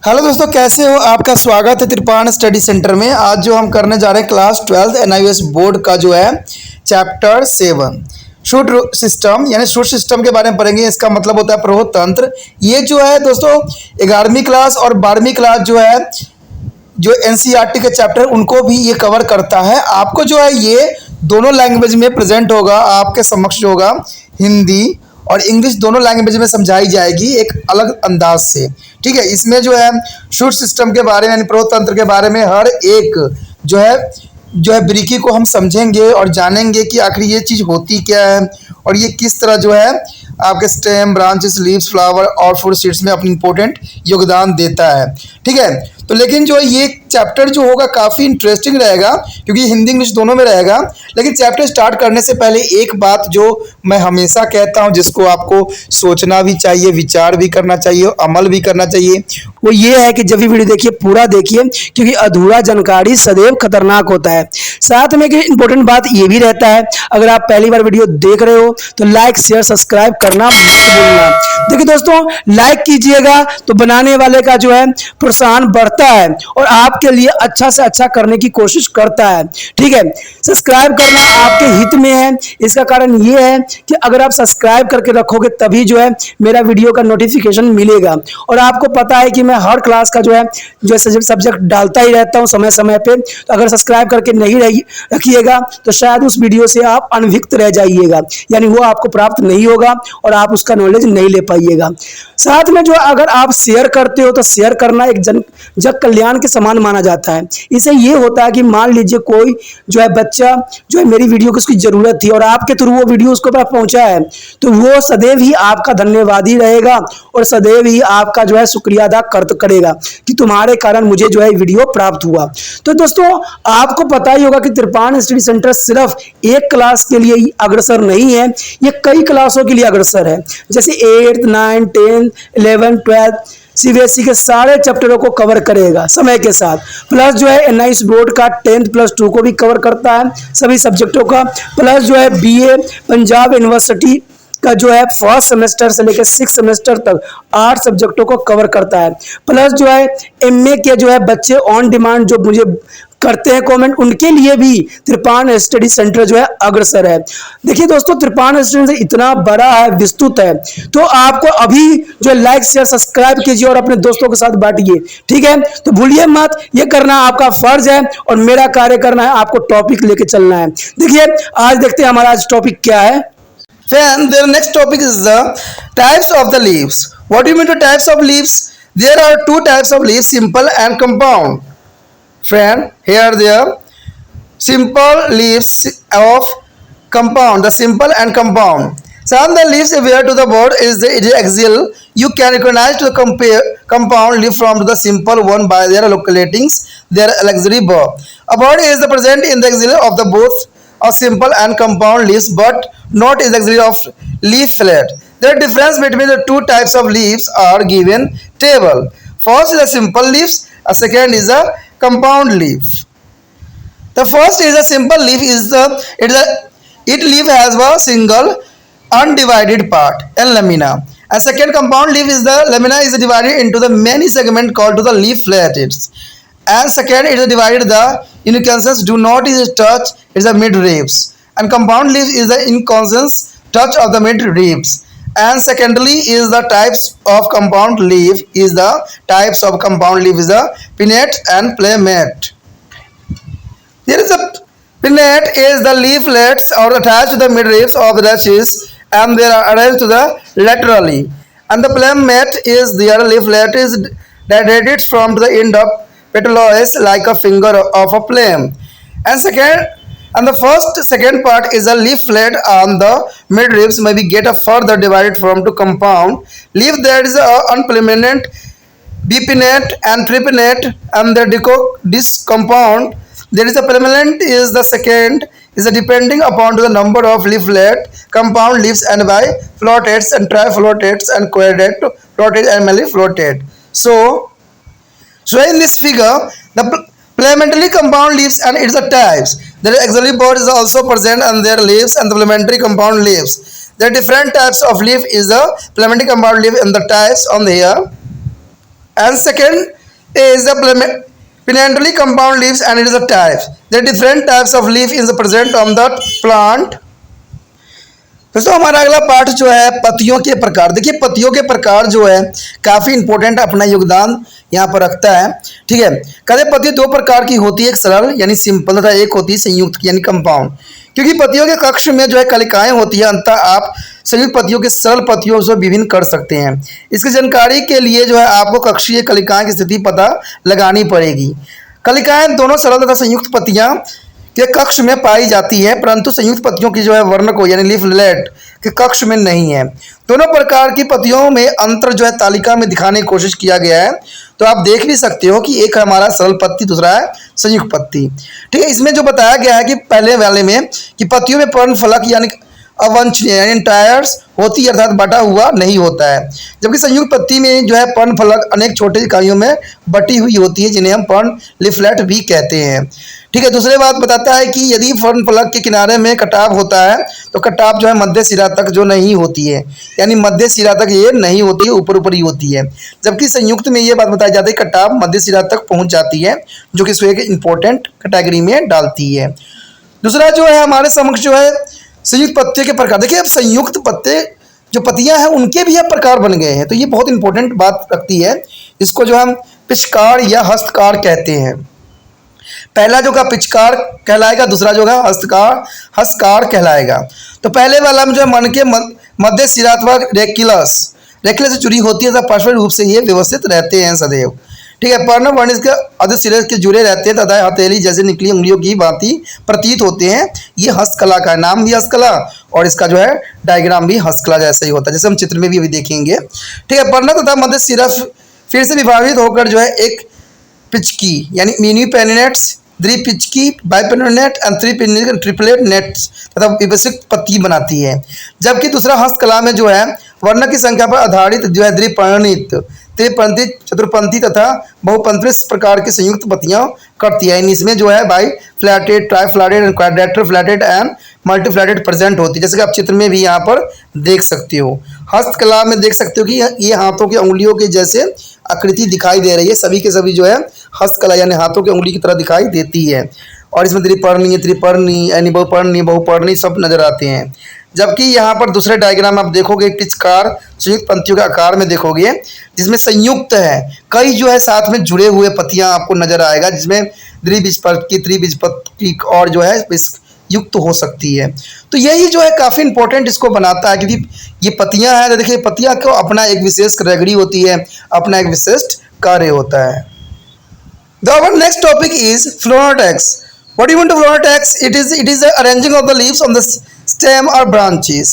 Hello दोस्तों, कैसे हो? आपका स्वागत है त्रिपाण स्टडी सेंटर में। आज जो हम करने जा रहे हैं क्लास 12 एनआईओएस बोर्ड का जो है चैप्टर 7 शूट सिस्टम, यानी शूट सिस्टम के बारे में पढ़ेंगे। इसका मतलब होता है प्रहोत तंत्र। ये जो है दोस्तों 11वीं क्लास और 12वीं क्लास जो है जो एनसीईआरटी के चैप्टर उनको भी ये कवर करता है। आपको जो है ये दोनों लैंग्वेज में प्रेजेंट होगा, आपके समक्ष जो होगा हिंदी और इंग्लिश दोनों लैंग्वेज में समझाई जाएगी एक अलग अंदाज से। ठीक है, इसमें जो है शूट सिस्टम के बारे में यानी प्रहोत तंत्र के बारे में हर एक जो है ब्रीकी को हम समझेंगे और जानेंगे कि आखिर ये चीज़ होती क्या है और ये किस तरह जो है आपके स्टेम, ब्रांचेस, लीव्स, फ्लावर और फ्रूट सीड्स में अपनी इंपॉर्टेंट योगदान देता है। ठीक है, तो लेकिन जो ये चैप्टर जो होगा काफ़ी इंटरेस्टिंग रहेगा क्योंकि हिंदी इंग्लिश दोनों में रहेगा। लेकिन चैप्टर स्टार्ट करने से पहले एक बात जो मैं हमेशा कहता हूँ, जिसको आपको सोचना भी चाहिए, विचार भी करना चाहिए, अमल भी करना चाहिए, वो ये है कि जब भी वीडियो देखिए पूरा देखिए, क्योंकि अधूरा जानकारी सदैव खतरनाक होता है। साथ में एक इंपॉर्टेंट बात ये भी रहता है, अगर आप पहली बार वीडियो देख रहे हो तो लाइक शेयर सब्सक्राइब करना मत भूलना। देखिए दोस्तों, लाइक कीजिएगा तो बनाने वाले का जो है प्रोत्साहन बढ़ता है और आपके लिए अच्छा से अच्छा करने की कोशिश करता है। ठीक है, सब्सक्राइब करना आपके हित में है। इसका कारण ये है कि अगर आप सब्सक्राइब करके रखोगे तभी जो है मेरा वीडियो का नोटिफिकेशन मिलेगा। और आपको पता है कि मैं हर क्लास का जो है सब्जेक्ट डालता ही रहता हूँ समय समय पे। तो अगर सब्सक्राइब करके नहीं रखिएगा तो शायद उस वीडियो से आप अनभिज्ञ रह जाइएगा, यानी वो आपको प्राप्त नहीं होगा और आप उसका नॉलेज नहीं ले पाइएगा। साथ में जो अगर आप शेयर करते हो तो शेयर करना एक जग कल्याण के समान माना जाता है। इससे ये होता है कि मान लीजिए कोई जो है बच्चा जो है मेरी वीडियो की उसकी जरूरत थी और आपके थ्रू वो वीडियो उसको पास पहुंचा है, तो वो सदैव ही आपका धन्यवादी रहेगा और सदैव ही आपका जो है शुक्रिया अदा करेगा कि तुम्हारे कारण मुझे जो है वीडियो प्राप्त हुआ। तो दोस्तों, आपको पता ही होगा कि त्रिपाण स्टडी सेंटर सिर्फ एक क्लास के लिए ही अग्रसर नहीं है, ये कई क्लासों के लिए अग्रसर है। जैसे 8th 9th 10th 11th 12th CBSE के सारे चैप्टरों को कवर करेगा समय के साथ। प्लस जो है एनआईओएस बोर्ड का 10th+2 को भी कवर करता है सभी सब्जेक्टों का। प्लस जो है बीए पंजाब यूनिवर्सिटी का जो है फर्स्ट सेमेस्टर से लेकर 6th सेमेस्टर तक 8 सब्जेक्टों को कवर करता है। प्लस जो है एमए के जो है बच्चे ऑन डिमांड जो मुझे करते हैं कमेंट, उनके लिए भी त्रिपाण स्टडी सेंटर जो है अग्रसर है। देखिए दोस्तों, त्रिपाण स्टडी सेंटर इतना बड़ा है, विस्तृत है, तो आपको अभी जो लाइक शेयर सब्सक्राइब कीजिए और अपने दोस्तों के साथ बांटिए। ठीक है, तो भूलिए मत, ये करना आपका फर्ज है और मेरा कार्य करना है आपको टॉपिक लेके चलना है। देखिए आज देखते हैं हमारा आज टॉपिक क्या है। Then the next topic is the types of the leaves. What do you mean to types of leaves? There are two types of leaves, simple and compound. Friend, here they are simple leaves of compound, the simple and compound. Some the leaves where to the board is the axial. You can recognize to the compound leaf from the simple one by their locating their auxiliary board. A board is the present in the axial of the both of simple and compound leaves, but not in the auxiliary of leaflet. The difference between the two types of leaves are given table. First is the simple leaves, a second is the compound leaf. The first is a simple leaf it leaf has a single undivided part and lamina. A second compound leaf is the lamina is divided into the many segments called to the leaflets. And second it is divided the inconsons do not is touch is the mid ribs, and compound leaf is the inconsons touch of the mid ribs. And secondly is the types of compound leaf is the types of compound leaf is the pinnate and plumate. There is a pinnate is the leaflets are attached to the mid ribs of the rachis and they are arranged to the laterally, and the plumate is the leaflet is deviated from the end of petalois like a finger of a plum. And the second part is a leaflet on the mid ribs may be get a further divided from to compound leaf. There is a unplumate, bipinnate and tripinnate, and the discompound. There is a plumate is the second is a depending upon the number of leaflet compound leaves and by flotates and triflotates and quadrate flotate and meliflotate. So in this figure, the plementary compound leaves and its types. The auxiliary board is also present on their leaves and the plementary compound leaves. There are different types of leaf is the plementary compound leaf and the types on the here. and second is the pinnately compound leaves and it is a type. There are different types of leaf is present on the plant. दोस्तों हमारा अगला part जो है पत्तियों के प्रकार। देखिए पत्तियों के प्रकार जो है काफ़ी इंपॉर्टेंट अपना योगदान यहाँ पर रखता है। ठीक है, कहते पत्ती दो प्रकार की होती है, एक सरल यानी सिंपल तथा एक होती है संयुक्त यानी कंपाउंड। क्योंकि पत्तियों के कक्ष में जो है कलिकाएं होती है, अंततः आप संयुक्त पत्तियों के सरल पत्तियों से विभिन्न कर सकते हैं। इसकी जानकारी के लिए जो है आपको कक्षीय कलिकाएं की स्थिति पता लगानी पड़ेगी। कलिकाएं दोनों सरल तथा संयुक्त पत्तियां के कक्ष में पाई जाती है, परंतु संयुक्त पत्तियों की जो है वर्णकों यानी लीफलेट के कक्ष में नहीं है। दोनों प्रकार की पत्तियों में अंतर जो है तालिका में दिखाने की कोशिश किया गया है। तो आप देख भी सकते हो कि एक हमारा सरल पत्ती, दूसरा है संयुक्त पत्ती। ठीक है, इसमें जो बताया गया है कि पहले वाले में कि पत्तियों में पर्णफलक यानी अवंचनीय यानी इंटायर्स होती है, अर्थात बटा हुआ नहीं होता है। जबकि संयुक्त पत्ती में जो है पर्णफलक अनेक छोटे इकाइयों में बटी हुई होती है, जिन्हें हम पर्ण लीफलेट भी कहते हैं। ठीक है, दूसरी बात बताता है कि यदि पर्णफलक के किनारे में कटाव होता है तो कटाव जो है मध्य सिरा तक जो नहीं होती है, यानी मध्य सिरा तक ये नहीं होती है, ऊपर ऊपर ही होती है। जबकि संयुक्त में ये बात बताई जाती है कटाव मध्य सिरा तक पहुंच जाती है, जो कि इसको एक इंपॉर्टेंट कैटेगरी में डालती है। दूसरा जो है हमारे समक्ष जो है संयुक्त पत्ते के प्रकार। देखिए अब संयुक्त पत्ते जो पत्तियां हैं उनके भी अब प्रकार बन गए हैं, तो ये बहुत इंपॉर्टेंट बात रखती है। इसको जो हम पिचकार या हस्तकार कहते हैं। पहला जो का पिचकार कहलाएगा, दूसरा जो है हस्तकार कहलाएगा। तो पहले वाला में जो है मन के मध्य सिरात्मक रेक्युलस से जुड़ी होती है तथा पार्श्व रूप से ये व्यवस्थित रहते हैं सदैव। ठीक है, पर्ण वर्ण इसके अधिक सिरे के जुड़े रहते हैं तथा हथेली जैसे निकली उंगलियों की भांति प्रतीत होते हैं। ये हस्तकला का नाम भी हस्तकला और इसका जो है डायग्राम भी हस्तकला जैसा ही होता है, जैसे हम चित्र में भी अभी देखेंगे। ठीक है, पर्ण तथा मध्य सिरा फिर से विभाजित होकर जो है एक पिचकी यानी मिनी पेनिनेट्स, द्विपिचकी, बाइपेनिनेट एंड ट्रिपलेट नेट्स तथा विभजित पत्ती बनाती है। जबकि दूसरा हस्तकला में जो है वर्ण की संख्या पर आधारित जो है द्विपर्णित, त्रिपंथी, चतुर्पंथी तथा बहुपंथी प्रकार की संयुक्त पत्तियां करती है। इसमें जो है bifoliate, trifoliate and quadrifoliate and multifoliate present होती है, जैसे कि आप चित्र में भी यहाँ पर देख सकते हो। हस्तकला में देख सकते हो कि ये हाथों की उंगलियों के जैसे आकृति दिखाई दे रही है, सभी के सभी जो है हस्तकला यानी हाथों की उंगली की तरह दिखाई देती है। और इसमें त्रिपर्णी यानी बहुपर्णी सब नजर आते हैं। जबकि यहाँ पर दूसरे डायग्राम आप देखोगे पिचकार संयुक्त पंक्तियों के आकार में देखोगे, जिसमें संयुक्त है, कई जो है साथ में जुड़े हुए पत्तियां आपको नजर आएगा, जिसमें द्विबीजपत्री, त्रिबीजपत्री और जो है युक्त हो सकती है। तो यही जो है काफ़ी इंपॉर्टेंट इसको बनाता है, क्योंकि ये पत्तियां हैं तो देखिए पत्तियां को अपना एक विशेष कैटेगरी होती है, अपना एक विशिष्ट कार्य होता है। Our next topic is phlonotex. What do you mean to phlonotex? It is the arranging of the leaves on the stem or branches.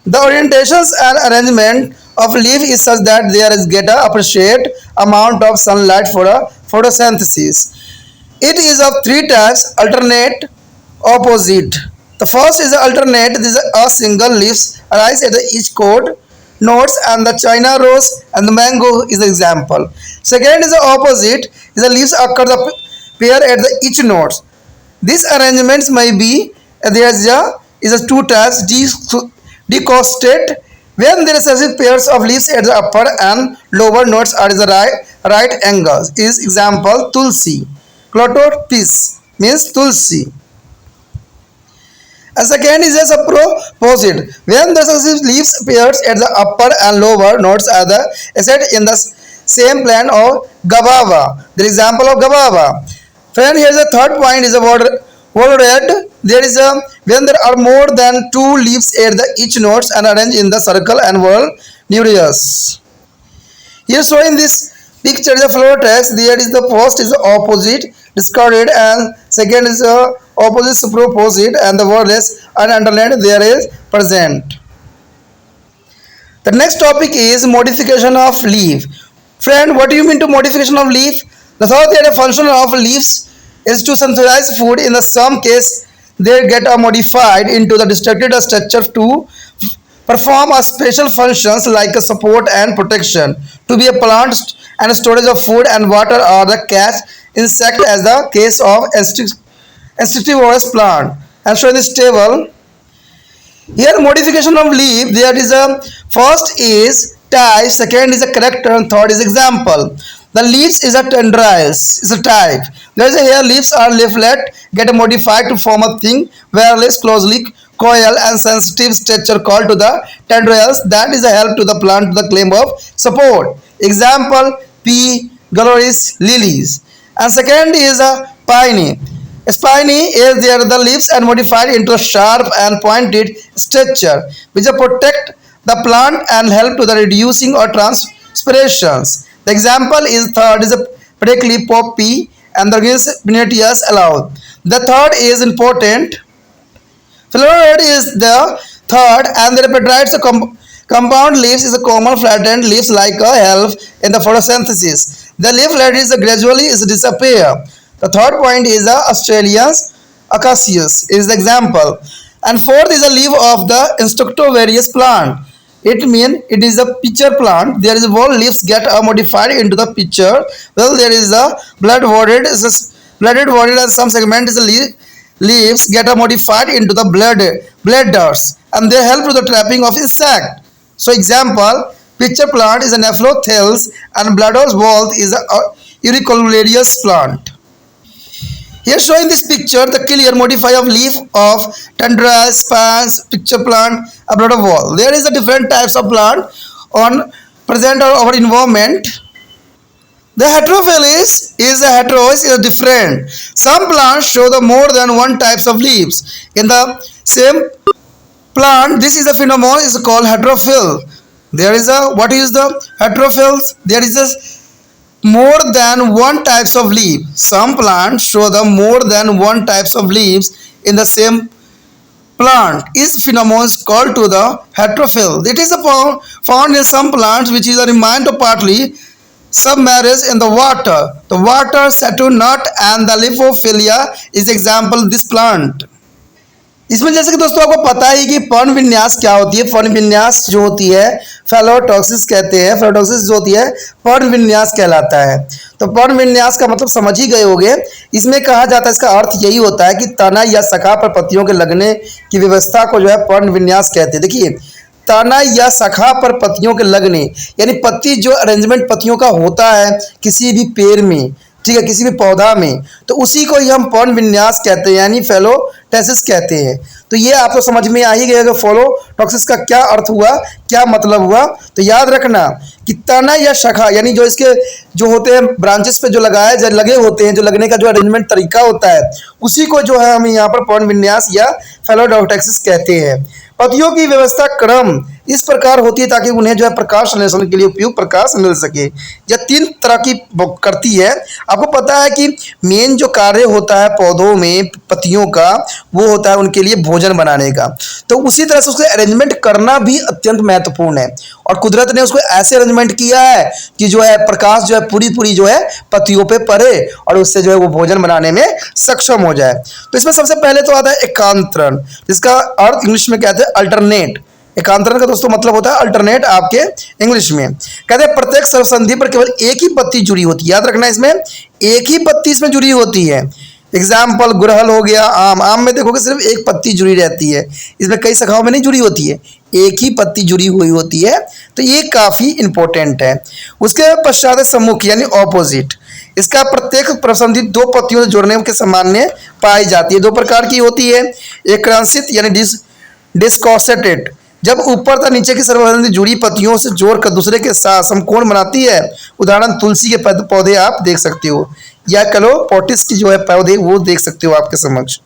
The orientations and arrangement of leaf is such that there is get a appreciate amount of sunlight for a photosynthesis. It is of three types: alternate, opposite. The first is alternate. This is a single leaves arise at the each chord notes, and the China rose and the mango is the example. Second is the opposite. The leaves occur the pair at the each notes. These arrangements may be there is a two types: decostate, when there are successive pairs of leaves at the upper and lower notes are the right angles. Is example Tulsi. Clotopis means Tulsi. And second is a opposite, when the successive leaves pairs at the upper and lower notes are the set in the same plan of Gabava. The example of Gabava. Friend, here is the third point is a word red. There is a when there are more than two leaves at the each notes and arranged in the circle and whorl numerous. Here showing this picture is a phlonotex. There is the first is the opposite discarded and second is the opposite superopposite and the wordless and underlined there is present. The next topic is modification of leaf. Friend, what do you mean to modification of leaf? The thought that a function of leaves is to synthesize food. In the some case they get modified into the distracted structure to perform a special functions like a support and protection, to be a plant and storage of food and water or the catch insect as the case of insectivorous plant. And so in this table here modification of leaf, there is a first is type, second is a character and third is example. The leaves is a tendrils, is a type. There is a here leaves are leaflet get modified to form a thin, wireless, closely coil and sensitive structure called to the tendrils that is a help to the plant to the claim of support. Example P. Galloris lilies. And second is a piney. Spiny is there the leaves and modified into a sharp and pointed structure which protect the plant and help to the reducing or transpirations. The example is third is a prickly poppy and the Pinetius allowed. The third is important. Phlorid is the third and the peptides compound leaves is a common flattened leaves like a help in the photosynthesis. The leaflet is gradually is disappear. The third point is the Australian's acacius is the example. And fourth is a leaf of the insectivorous plant. It means it is a pitcher plant. There is one leaves get modified into the pitcher. Well, there is a blooded and some segment is a leaves get modified into the bladders and they help to the trapping of insect. So example, pitcher plant is an Aphthothales and bladders wall is a Auricularius plant. Here showing this picture, the clear modify of leaf of tundra, spans, picture plant, a broader wall. There is a different types of plant on present or our environment. The heterophyllus is a heteros is different. Some plants show the more than one types of leaves. In the same plant, this is a phenomenon is called heterophyll. There is a what is the heterophyll? There is a more than one types of leaf. Some plants show the more than one types of leaves in the same plant. Is phenomenon called to the heterophyll. It is found in some plants which is a remain to partly submerged in the water. The water Saturn nut and the Lithophilia is example this plant. इसमें जैसे कि दोस्तों आपको पता ही कि पर्ण विन्यास क्या होती है. पर्ण विन्यास जो होती है फेलोटॉक्सिस कहते हैं. फेलोटॉक्सिस जो होती है पर्ण विन्यास कहलाता है. तो पर्ण विन्यास का मतलब समझ ही गए होंगे. इसमें कहा जाता है इसका अर्थ यही होता है कि तना या शाखा पर पत्तियों के लगने की व्यवस्था को जो है पर्ण विन्यास कहते हैं. देखिए तना या शाखा पर पत्तियों के लगने यानी पत्ती जो अरेंजमेंट पत्तियों का होता है किसी भी पेड़ में, ठीक है, किसी भी पौधा में, तो उसी को ही हम पर्ण विन्यास कहते हैं यानी फेलोटेसिस कहते हैं. तो ये आपको समझ में आ ही गया कि फेलोटॉक्सिस का क्या अर्थ हुआ, क्या मतलब हुआ. तो याद रखना कि तना या शाखा यानी जो इसके जो होते हैं ब्रांचेस पे जो लगाए जो लगे होते हैं, जो लगने का जो अरेंजमेंट तरीका होता है उसी को जो है हम यहाँ पर पर्ण विन्यास या फेलोटॉक्सिस कहते हैं. पत्तियों की व्यवस्था क्रम इस प्रकार होती है ताकि उन्हें जो है प्रकाश संश्लेषण के लिए उपयुक्त प्रकाश मिल सके. यह तीन तरह की करती है. आपको पता है कि मेन जो कार्य होता है पौधों में पत्तियों का वो होता है उनके लिए भोजन बनाने का. तो उसी तरह से उसको अरेंजमेंट करना भी अत्यंत महत्वपूर्ण है और कुदरत ने उसको ऐसे अरेंजमेंट किया है कि जो है प्रकाश जो है पूरी जो है पत्तियों पे पड़े और उससे जो है वो भोजन बनाने में सक्षम हो जाए. तो इसमें सबसे पहले तो आता है एकांतरण, जिसका अर्थ इंग्लिश में कहते हैं अल्टरनेट. एकांतरण का दोस्तों मतलब होता है अल्टरनेट आपके इंग्लिश में. कहते हैं प्रत्येक सर्वसंधि पर केवल एक ही पत्ती जुड़ी होती है. याद रखना इसमें एक ही पत्ती इसमें जुड़ी होती है. एग्जाम्पल गुड़हल हो गया, आम में देखोगे सिर्फ एक पत्ती जुड़ी रहती है. इसमें कई शाखाओं में नहीं जुड़ी होती है, एक ही पत्ती जुड़ी हुई होती है. तो ये काफ़ी इंपॉर्टेंट है. उसके पश्चात सम्मुख यानी ऑपोजिट. इसका प्रत्येक प्रसंधि दो पत्तियों से जुड़ने के सामान्य पाई जाती है. दो प्रकार की होती है, एक क्रंसित यानी डिस्कॉसेटेड, जब ऊपर तक नीचे की सर्वसंधि जुड़ी पत्तियों से जोड़कर दूसरे के साथ समकोण बनाती है. उदाहरण तुलसी के पौधे आप देख सकते हो या कलोपोटिस की जो है पौधे वो देख सकते हो आपके समक्ष.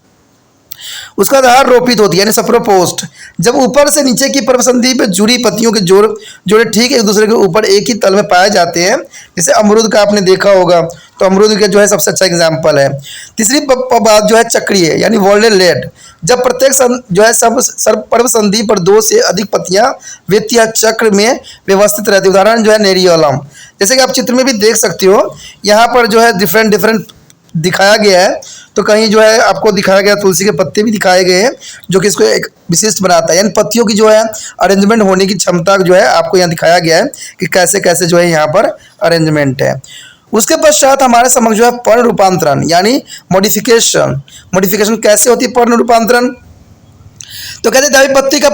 उसका आधार रोपित होती है यानी सप्रोपोस्ट, जब ऊपर से नीचे की परसंधि पर जुड़ी पत्तियों के जोड़े ठीक एक दूसरे के ऊपर एक ही तल में पाए जाते हैं. जैसे अमरूद का आपने देखा होगा, तो अमरूद का जो है सबसे अच्छा एग्जाम्पल है. तीसरी बात जो है चक्रीय यानी वॉल्डेड लेड, जब प्रत्येक जो है सब परसंधि पर दो से अधिक पत्तियां वित्तीय चक्र में व्यवस्थित रहती है. उदाहरण जो है नेरियोलम, जैसे कि आप चित्र में भी देख सकते हो. यहाँ पर जो है डिफरेंट दिखाया गया है. तो कहीं जो है आपको दिखाया गया तुलसी के पत्ते भी दिखाए गए हैं जो कि इसको एक विशिष्ट बनाता है. यानी पत्तियों की जो है अरेंजमेंट होने की क्षमता जो है आपको यहाँ दिखाया गया है कि कैसे कैसे जो है यहाँ पर अरेंजमेंट है. उसके पश्चात हमारे समझ जो है पर्ण रूपांतरण यानी मॉडिफिकेशन. मॉडिफिकेशन कैसे होती है पर्ण रूपांतरण? तो कहते हैं पत्ती का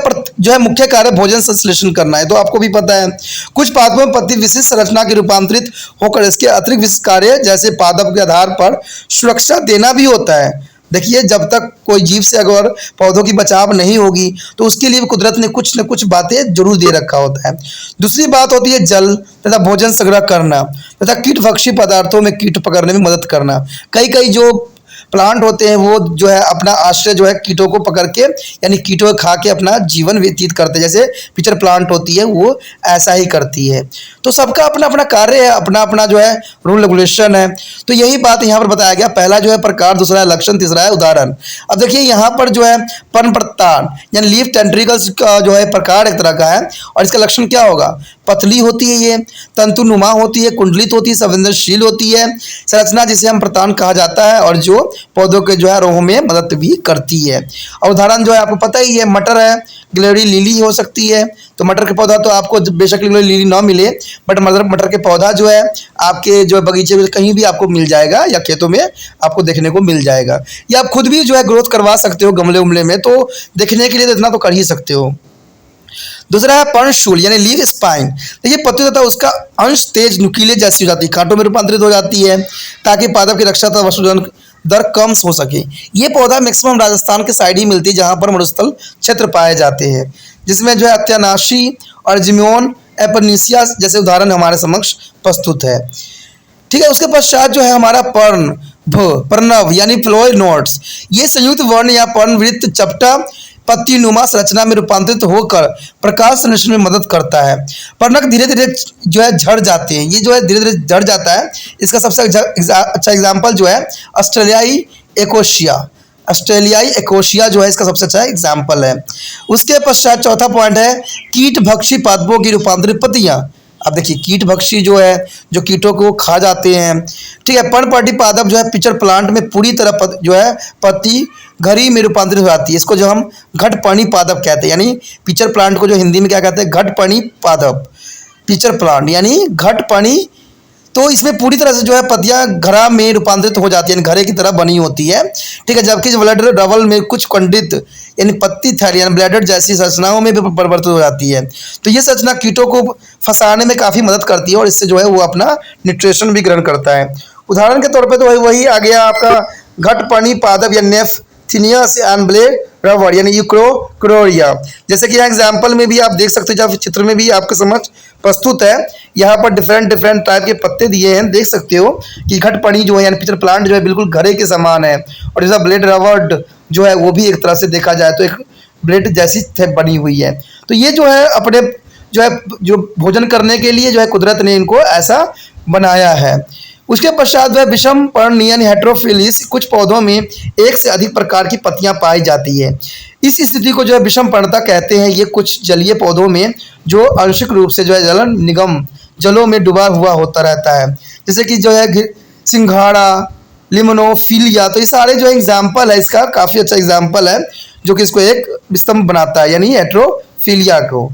जो है मुख्य कार्य भोजन संश्लेषण करना है, तो आपको भी पता है। कुछ पादपों में पत्ती विशिष्ट संरचना के रूपांतरित होकर इसके अतिरिक्त विशिष्ट कार्य जैसे पादप के आधार पर सुरक्षा देना भी होता है। देखिए, जब तक कोई जीव से अगर पौधों की बचाव नहीं होगी तो उसके लिए कुदरत ने कुछ न कुछ बातें जरूर दे रखा होता है। दूसरी बात होती है जल तथा भोजन संग्रह करना तथा कीटभक्षी पदार्थों में कीट पकड़ने में मदद करना। कई कई जो प्लांट होते हैं वो जो है अपना आश्रय जो है कीटों को पकड़ के यानी कीटों को खा के अपना जीवन व्यतीत करते हैं। जैसे पिचर प्लांट होती है वो ऐसा ही करती है। तो सबका अपना अपना कार्य है, अपना अपना जो है रूल रेगुलेशन है। तो यही बात यहाँ पर बताया गया। पहला जो है प्रकार, दूसरा है लक्षण, तीसरा है उदाहरण। अब देखिए यहाँ पर जो है पर्णप्रतान यानी लीफ टेंट्रिकल्स का जो है प्रकार एक तरह का है और इसका लक्षण क्या होगा? पतली होती है, ये तंतुनुमा होती है, कुंडलित होती है, संवेदनशील होती है। संरचना जिसे हम प्रतान कहा जाता है और जो पौधों के जो है रोह में मदद भी करती है। और उदाहरण जो है आपको पता ही है, मटर है, गिलोरी लिली हो सकती है। तो मटर के पौधा तो आपको बेशक गिलोरी लिली ना मिले, बट मटर के पौधा जो है आपके जो बगीचे में कहीं भी आपको मिल जाएगा या खेतों में आपको देखने को मिल जाएगा। या आप खुद भी जो है ग्रोथ करवा सकते हो गमले उमले में, तो देखने के लिए तो इतना तो कर ही सकते हो। दूसरा है पर्णशूल यानी लीफ स्पाइन। देखिए, पत्ती तथा उसका अंश तेज नुकीले जैसी हो जाती है, कांटों में रूपांतरित हो जाती है ताकि पादप की रक्षा तथा वसुधन दर कम हो सके। ये पौधा मैक्सिमम राजस्थान के साइड ही मिलती है जहां पर मरुस्थल क्षेत्र पाए जाते हैं, जिसमें जो है अत्यानाशी और जिम्योन एपरनीसिया जैसे उदाहरण हमारे समक्ष प्रस्तुत है। ठीक है, उसके पश्चात जो है हमारा पर्णव यानी फ्लोएनोड्स। ये संयुक्त वर्ण या पर्णवृत्त चपटा पत्तीनुमा संरचना में रूपांतरित होकर प्रकाश संश्लेषण में मदद करता है। पर्णक धीरे धीरे जो है झड़ जाते हैं, ये जो है धीरे धीरे झड़ जाता है। इसका सबसे अच्छा एग्जाम्पल जो है ऑस्ट्रेलियाई एकोशिया जो है इसका सबसे अच्छा एग्जाम्पल है। उसके पश्चात चौथा पॉइंट है कीट भक्षी पादपों की रूपांतरित पत्तियां। अब देखिए, कीट भक्षी जो है जो कीटों को खा जाते हैं। ठीक है, पर्णपाती पादप जो है पिचर प्लांट में पूरी तरह जो है पत्ती घड़ी में रूपांतरित हो जाती है। इसको जो हम घटपर्णी पादप कहते हैं, यानी पिचर प्लांट को जो हिंदी में क्या कहते हैं? घटपर्णी पादप, पिचर प्लांट यानी घटपर्णी। तो इसमें पूरी तरह से जो है पत्तियां घड़ा में रूपांतरित हो जाती है, यानी घड़े की तरह बनी होती है। ठीक है, जबकि ब्लैडर डबल में कुछ खंडित यानी पत्ती थैली यानी ब्लैडर जैसी संरचनाओं में भी परिवर्तित हो जाती है। तो ये संरचना कीटों को फंसाने में काफ़ी मदद करती है और इससे जो है वो अपना न्यूट्रिशन भी ग्रहण करता है। उदाहरण के तौर पर तो वही आ गया आपका घटपर्णी पादप या नेफ्थिनियस एंड ब्लेड रबर यानी यूक्रोकोरिया। जैसे कि यहाँ एग्जाम्पल में भी आप देख सकते हो, जब चित्र में भी आपके समझ प्रस्तुत है। यहाँ पर डिफरेंट टाइप के पत्ते दिए हैं, देख सकते हो कि घटपर्णी जो है यानी पिचर प्लांट जो है बिल्कुल घड़े के समान है। और जैसा ब्लेड रवर्ड जो है वो भी एक तरह से देखा जाए तो एक ब्लेड जैसी बनी हुई है। तो ये जो है अपने जो भोजन करने के लिए जो है कुदरत ने इनको ऐसा बनाया है। उसके पश्चात वह विषम पर्णी यानी हेट्रोफिलिस, कुछ पौधों में एक से अधिक प्रकार की पत्तियां पाई जाती है। इस स्थिति को जो है विषम पर्णता कहते हैं। ये कुछ जलीय पौधों में जो आंशिक रूप से जो है जल निगम जलों में डूबा हुआ होता रहता है, जैसे कि जो है सिंघाड़ा, लिमोनोफिलिया। तो ये सारे जो एग्जाम्पल है, इसका काफ़ी अच्छा एग्जाम्पल है जो कि इसको एक स्तंभ बनाता है यानी हेट्रोफिलिया को।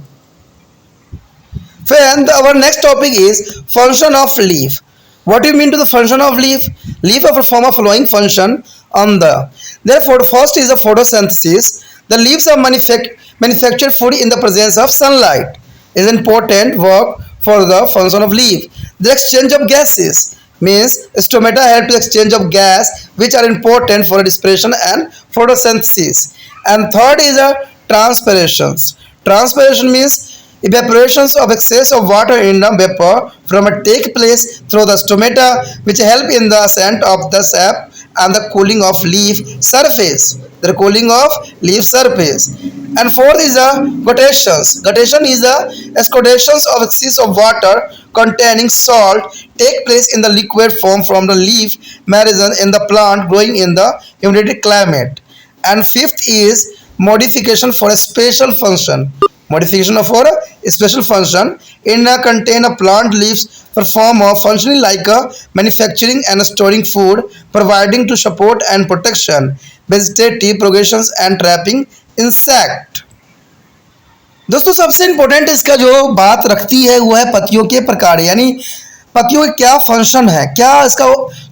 फिर our next topic is function of leaf. What do you mean to the function of leaf? Leaf perform a following function on the. Therefore, first is the photosynthesis. The leaves are manufactured food in the presence of sunlight. Is important work for the function of leaf. The exchange of gases means stomata help to exchange of gas which are important for respiration and photosynthesis. And third is a transpirations. Transpiration means evaporations of excess of water in the vapor from a take place through the stomata which help in the ascent of the sap and the cooling of leaf surface. The cooling of leaf surface. And fourth is the gutations. Gutation is the exudations of excess of water containing salt take place in the liquid form from the leaf margin in the plant growing in the humid climate. And fifth is modification for a special function. Modification for a special function in a contain a plant leaves perform a functioning like a manufacturing and storing food, providing to support and protection vegetative progressions and trapping insect. दोस्तों, सबसे important इसका जो बात रखती है वो है पत्तियों के प्रकार, यानी पत्तियों का क्या फंक्शन है, क्या इसका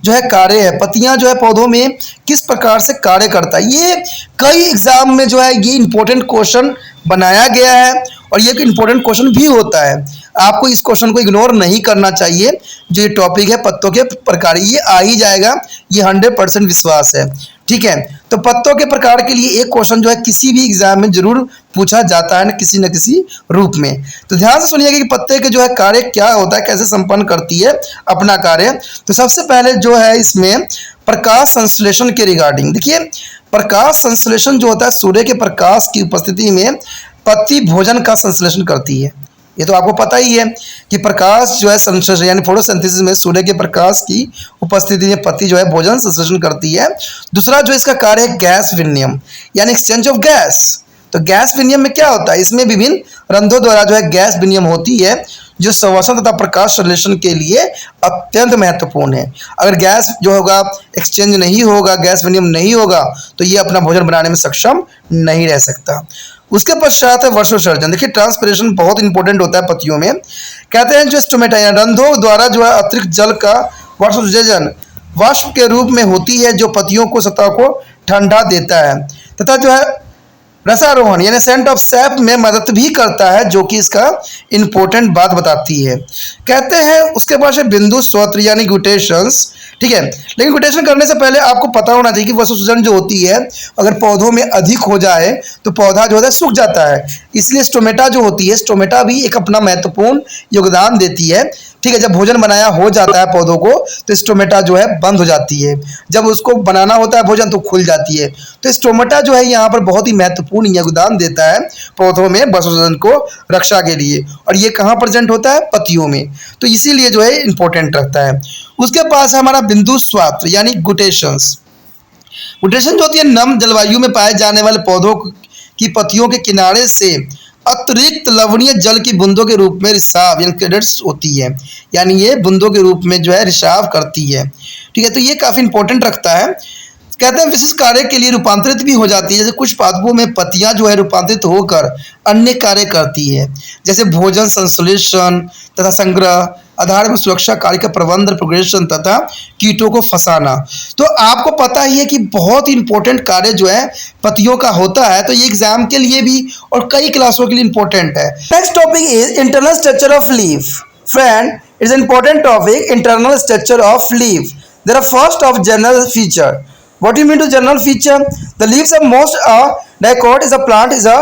जो है कार्य है, पत्तियां जो है पौधों में किस प्रकार से कार्य करता है। ये कई एग्जाम में जो है ये इंपॉर्टेंट क्वेश्चन बनाया गया है। और ये एक इम्पोर्टेंट क्वेश्चन भी होता है, आपको इस क्वेश्चन को इग्नोर नहीं करना चाहिए। जो ये टॉपिक है पत्तों के प्रकार, ये आ ही जाएगा, ये 100% विश्वास है। ठीक है, तो पत्तों के प्रकार के लिए एक क्वेश्चन जो है किसी भी एग्जाम में जरूर पूछा जाता है न किसी रूप में। तो ध्यान से सुनिएगा कि पत्ते के जो है कार्य क्या होता है, कैसे संपन्न करती है अपना कार्य। तो सबसे पहले जो है इसमें प्रकाश संश्लेषण के रिगार्डिंग देखिए, प्रकाश संश्लेषण जो होता है, सूर्य के प्रकाश की उपस्थिति में पत्ती भोजन का संश्लेषण करती है। ये तो आपको पता ही है कि प्रकाश जो है संश्लेषण यानी फोटोसिंथेसिस में सूर्य के प्रकाश की उपस्थिति में पत्ती जो है भोजन संश्लेषण करती है। दूसरा जो इसका कार्य है गैस विनिमय यानी एक्सचेंज ऑफ गैस। तो गैस विनिमय में क्या होता है, इसमें विभिन्न रंध्रों द्वारा जो है गैस विनिमय होती है, जो श्वसन तथा प्रकाश संश्लेषण के लिए अत्यंत महत्वपूर्ण है। अगर गैस जो होगा एक्सचेंज नहीं होगा, गैस विनिमय नहीं होगा, तो ये अपना भोजन बनाने में सक्षम नहीं रह सकता। उसके पश्चात है वर्षोत्सर्जन। देखिए ट्रांसपिरेशन बहुत इंपॉर्टेंट होता है पत्तियों में। कहते हैं जो स्टोमेटा यानी रंध्रों द्वारा जो है अतिरिक्त जल का वर्षोत्सर्जन वाष्प के रूप में होती है, जो पत्तियों को सतह को ठंडा देता है तथा जो है रसारोहण यानी सेंट ऑफ सैप में मदद भी करता है, जो कि इसका इंपॉर्टेंट बात बताती है। कहते हैं उसके बाद है बिंदु स्रोत यानी ग्यूटेशंस। ठीक है, लेकिन ग्यूटेशन करने से पहले आपको पता होना चाहिए कि वर्षोत्सर्जन जो होती है अगर पौधों में अधिक हो जाए तो पौधा जो है सूख जाता है। इसलिए स्टोमेटा जो होती है, स्टोमेटा भी एक अपना महत्वपूर्ण योगदान देती है। ठीक है, जब भोजन बनाया हो जाता है पौधों को तो स्टोमेटा जो है बंद हो जाती है, जब उसको बनाना होता है भोजन तो खुल जाती है। तो स्टोमेटा जो है यहाँ पर बहुत ही महत्वपूर्ण योगदान देता है पौधों में वर्षोत्सर्जन को रक्षा के लिए, और ये कहाँ प्रेजेंट होता है, पत्तियों में। तो इसीलिए जो है इंपॉर्टेंट रखता है। उसके पास है हमारा बिंदु स्वात्र यानी गुटेशंस। गुटेशन जो होती है नम जलवायु में पाए जाने वाले पौधों की पत्तियों के किनारे से अतिरिक्त लवणीय जल की बूंदों के रूप में रिसाव यानी क्रेडिट्स होती है, यानी ये बूंदों के रूप में जो है रिसाव करती है। ठीक है, तो ये काफ़ी इंपॉर्टेंट रखता है। कहते हैं विशिष्ट कार्य के लिए रूपांतरित भी हो जाती है। जैसे कुछ पादपों में पत्तियां जो है रूपांतरित होकर अन्य कार्य करती है, जैसे भोजन संश्लेषण तथा संग्रह, आधार में सुरक्षा कार्य का प्रबंधन, प्रोग्रेशन तथा कीटों को फंसाना। तो आपको पता ही है कि बहुत ही इंपॉर्टेंट कार्य जो है पत्तियों का होता है। तो ये एग्जाम के लिए भी और कई क्लासों के लिए इंपॉर्टेंट है। Next topic is internal structure of leaf. Friend, it's important topic internal structure of leaf. There are first of general feature. What do you mean to general feature? The leaves of most dicot is a plant is a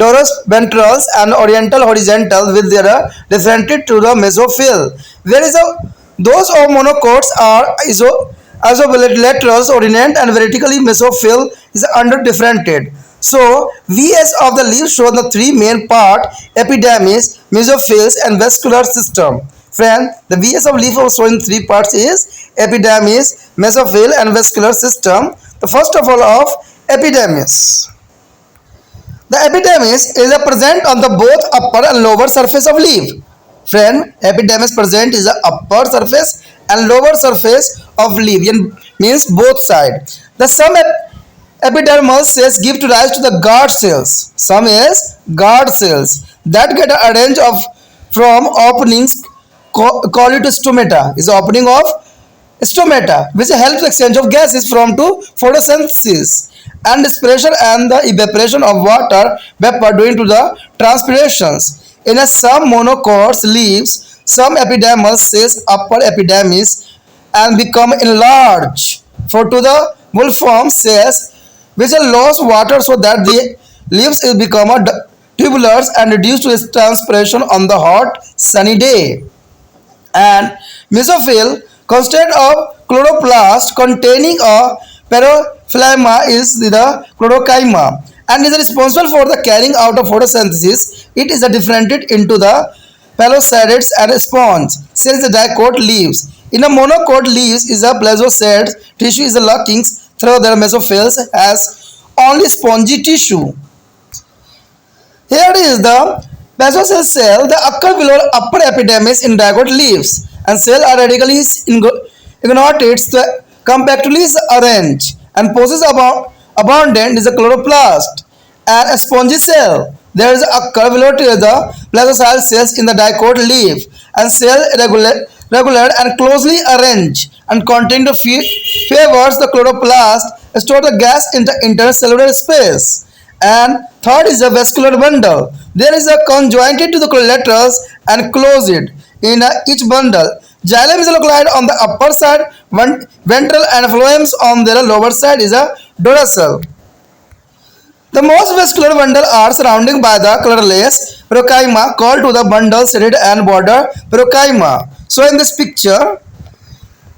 dorus ventrals and oriental horizontal with their differentiated to the mesophyll. Whereas those of monocots are isobilaterals ordinate and vertically mesophyll is under differentiated. So VS of the leaves show the three main part: epidermis, mesophills and vascular system. Friend, the VS of leaf also in three parts is epidermis, mesophyll and vascular system. The first of all of epidermis. The epidermis is present on the both upper and lower surface of leaf. Friend, epidermis present is the upper surface and lower surface of leaf, means both side. The some epidermal cells give to rise to the guard cells. Some is guard cells that get arranged of from openings call it stomata is the opening of stomata, which helps exchange of gases from to photosynthesis and respiration and the evaporation of water vapor during to the transpirations. In a some monocots leaves some epidermal cells upper epidermis and become enlarged for to the wolfram cells which are lost water so that the leaves will become a tubulars and reduce to its transpiration on the hot sunny day. And mesophyll consist of chloroplast containing a paraphyllema is the chlorochima and is responsible for the carrying out of photosynthesis. It is differentiated into the palocydes and sponge cells the dicot leaves. In a monocot leaves is a blazocyte tissue is the lockings through the mesophills has only spongy tissue. Here is the basal cell that occur below upper epidermis in dicot leaves and cell are radically ignorates compactly arranged and possess abundant is a chloroplast and a spongy cell. There is occur below the blazocyte cells in the dicot leaf and cell regular and closely arranged and contain the favors the chloroplast store the gas in the intercellular space And third is a vascular bundle. There is a conjointed to the collaterals and closed in each bundle. Xylem is located on the upper side, ventral and phloem on the lower side is a dorsal. The most vascular bundle are surrounded by the colorless parenchyma called to the bundle shaded and border parenchyma. So in this picture,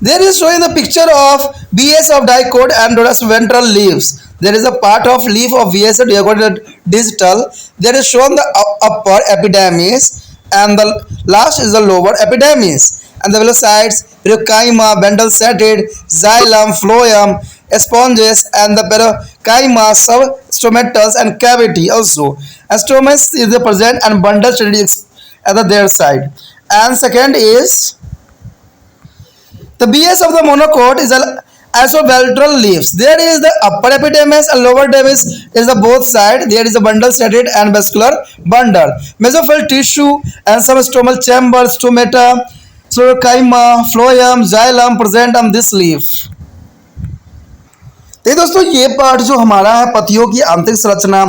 there is showing the picture of VS of dicot and dorsoventral leaves. There is a part of leaf of VS of dicot distal. There is shown the upper epidermis and the last is the lower epidermis. And the below sides, parenchyma, bundle shaded, xylem, phloem, sponges, and the parenchyma, substomatous and cavity also. And stomach is the present and bundle shaded at their side. And second is the base of the monocot is isobaldral leaves. There is the upper epidermis and lower epidermis is the both side. There is a bundle shaded and vascular bundle. Mesophyll tissue and some stomal chamber, stomata, parenchyma, phloem, xylem present on this leaf. तो दोस्तों ये part जो हमारा है पत्तियों की आंतरिक संरचना,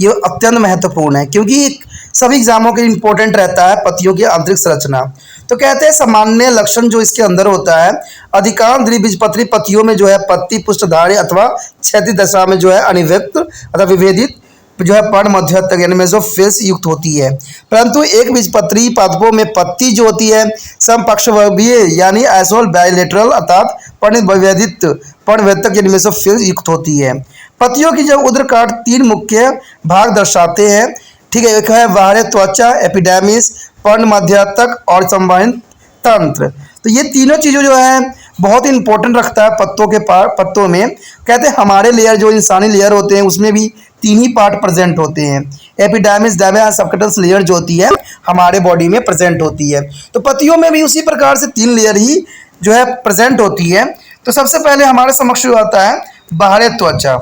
ये अत्यंत महत्वपूर्ण है क्योंकि सभी एग्जामों के लिए इंपॉर्टेंट रहता है पत्तियों की आंतरिक संरचना। तो कहते हैं सामान्य लक्षण जो इसके अंदर होता है, अधिकांश द्विबीजपत्री पत्तियों में जो है पत्ती पुष्टधारी अथवा क्षैतिज दशा में जो है अनिव्यक्त अथवा विभेदित जो है पर्ण मध्य तक यानी मेसोफिल्स युक्त होती है, परंतु एक बीजपत्री पादपों में पत्ती जो होती है समपक्षवर्गीय यानी आइसोल बायलेटरल अर्थात पर्ण विभेदित पर्ण तक यानी मेसोफिल्स युक्त होती है। पत्तियों की जब उदरकाट तीन मुख्य भाग दर्शाते हैं, ठीक है। एक है बाहरी त्वचा, एपिडर्मिस, पर्ण मध्य तक और संवहन तंत्र। तो ये तीनों चीज़ें जो है बहुत इंपॉर्टेंट रखता है पत्तों में। कहते हैं हमारे लेयर जो इंसानी लेयर होते हैं उसमें भी तीन ही पार्ट प्रेजेंट होते हैं। एपिडर्मिस, डायमिया, सबकटस लेयर जो होती है हमारे बॉडी में प्रेजेंट होती है। तो पत्तियों में भी उसी प्रकार से तीन लेयर ही जो है प्रेजेंट होती है। तो सबसे पहले हमारे समक्ष जो आता है बाहरी त्वचा।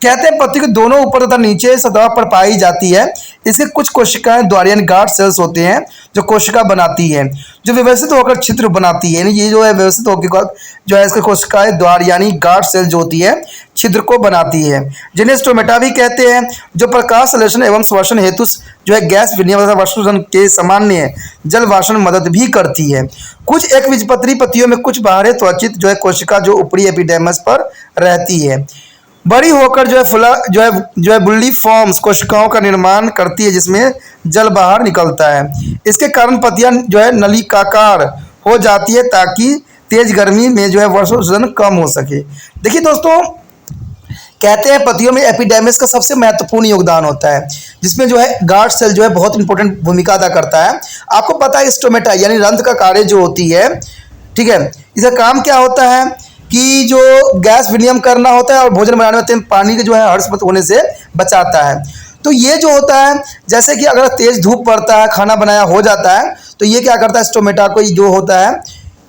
कहते हैं पत्ती के दोनों ऊपर तथा नीचे सतह पर पाई जाती है। इसके कुछ कोशिकाएं द्वार यानी गार्ड सेल्स होते हैं जो कोशिका बनाती है, जो व्यवस्थित होकर छिद्र बनाती है। यानी ये जो है व्यवस्थित होकर जो है इसके कोशिकाएं द्वार यानी गार्ड सेल जो होती है छिद्र को बनाती है, जिन्हें स्टोमेटा भी कहते हैं, जो प्रकाश संश्लेषण एवं श्वसन हेतु जो है गैस विनिमय तथा वाष्पीकरण के सामान्य जल वाष्प में मदद भी करती है। कुछ एक बीजपत्री पत्तियों में कुछ बाहरी त्वचित जो है कोशिका जो ऊपरी एपिडर्मिस पर रहती है, बड़ी होकर जो है बुल्ली फॉर्म्स कोशिकाओं का निर्माण करती है जिसमें जल बाहर निकलता है। इसके कारण पत्तियां जो है नलिकाकार हो जाती है ताकि तेज गर्मी में जो है वाष्पोत्सर्जन कम हो सके। देखिए दोस्तों, कहते हैं पत्तियों में एपिडर्मिस का सबसे महत्वपूर्ण योगदान होता है, जिसमें जो है गार्ड सेल जो है बहुत इंपॉर्टेंट भूमिका अदा करता है। आपको पता है स्टोमेटा यानी रंध्र का कार्य जो होती है, ठीक है, इसका काम क्या होता है कि जो गैस विनिमय करना होता है और भोजन बनाने में पानी के जो है हर्ष होने से बचाता है। तो ये जो होता है जैसे कि अगर तेज धूप पड़ता है, खाना बनाया हो जाता है, तो ये क्या करता है स्टोमेटा को जो होता है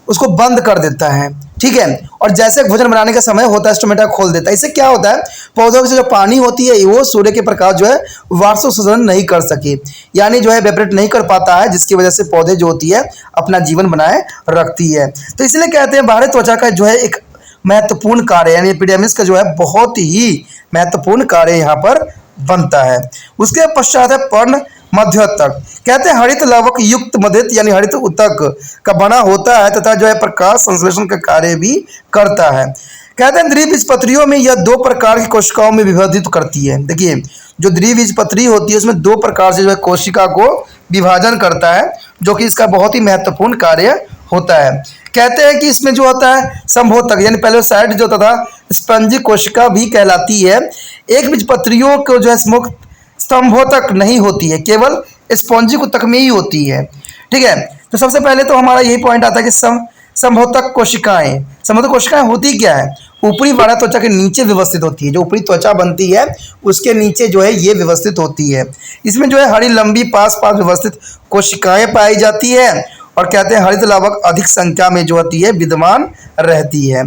उसको बंद कर देता है, ठीक है। और जैसे भोजन बनाने का समय होता है स्टोमेटा खोल देता है। इससे क्या होता है पौधों की जो पानी होती है वो सूर्य के प्रकाश जो है वाष्पोत्सर्जन नहीं कर सके, यानी जो है वेपरेट नहीं कर पाता है, जिसकी वजह से पौधे जो होती है अपना जीवन बनाए रखती है। तो इसलिए कहते हैं बाहरी त्वचा का जो है एक महत्वपूर्ण कार्य यानी एपिडर्मिस का जो है बहुत ही महत्वपूर्ण कार्य यहाँ पर बनता है। उसके पश्चात है पर्ण मध्य तक। कहते हैं हरित लवक युक्त मध्यत यानी हरित उत्तक का बना होता है तथा जो है प्रकाश संश्लेषण का कार्य भी करता है। कहते हैं द्विबीजपत्रियों में यह दो प्रकार की कोशिकाओं में विभाजित करती है। देखिए जो द्विबीजपत्री होती है उसमें दो प्रकार से जो है कोशिका को विभाजन करता है, जो कि इसका बहुत ही महत्वपूर्ण कार्य होता है। कहते हैं कि इसमें जो होता है संभोतक यानी पहले साइड जो तथा स्पंजी कोशिका भी कहलाती है। एक बीजपत्रियों को जो है मुक्त स्तंभोतक नहीं होती है, केवल स्पॉन्जी उत्तक में ही होती है, ठीक है। तो सबसे पहले तो हमारा यही पॉइंट आता है कि संभोतक कोशिकाएं, संभोतक कोशिकाएं होती क्या है, ऊपरी बाह्य त्वचा के नीचे व्यवस्थित होती है। जो ऊपरी त्वचा बनती है उसके नीचे जो है ये व्यवस्थित होती है। इसमें जो है हरी लंबी पास व्यवस्थित कोशिकाएं पाई जाती है और कहते हैं हरित लवक अधिक संख्या में जो होती है विद्यमान रहती है।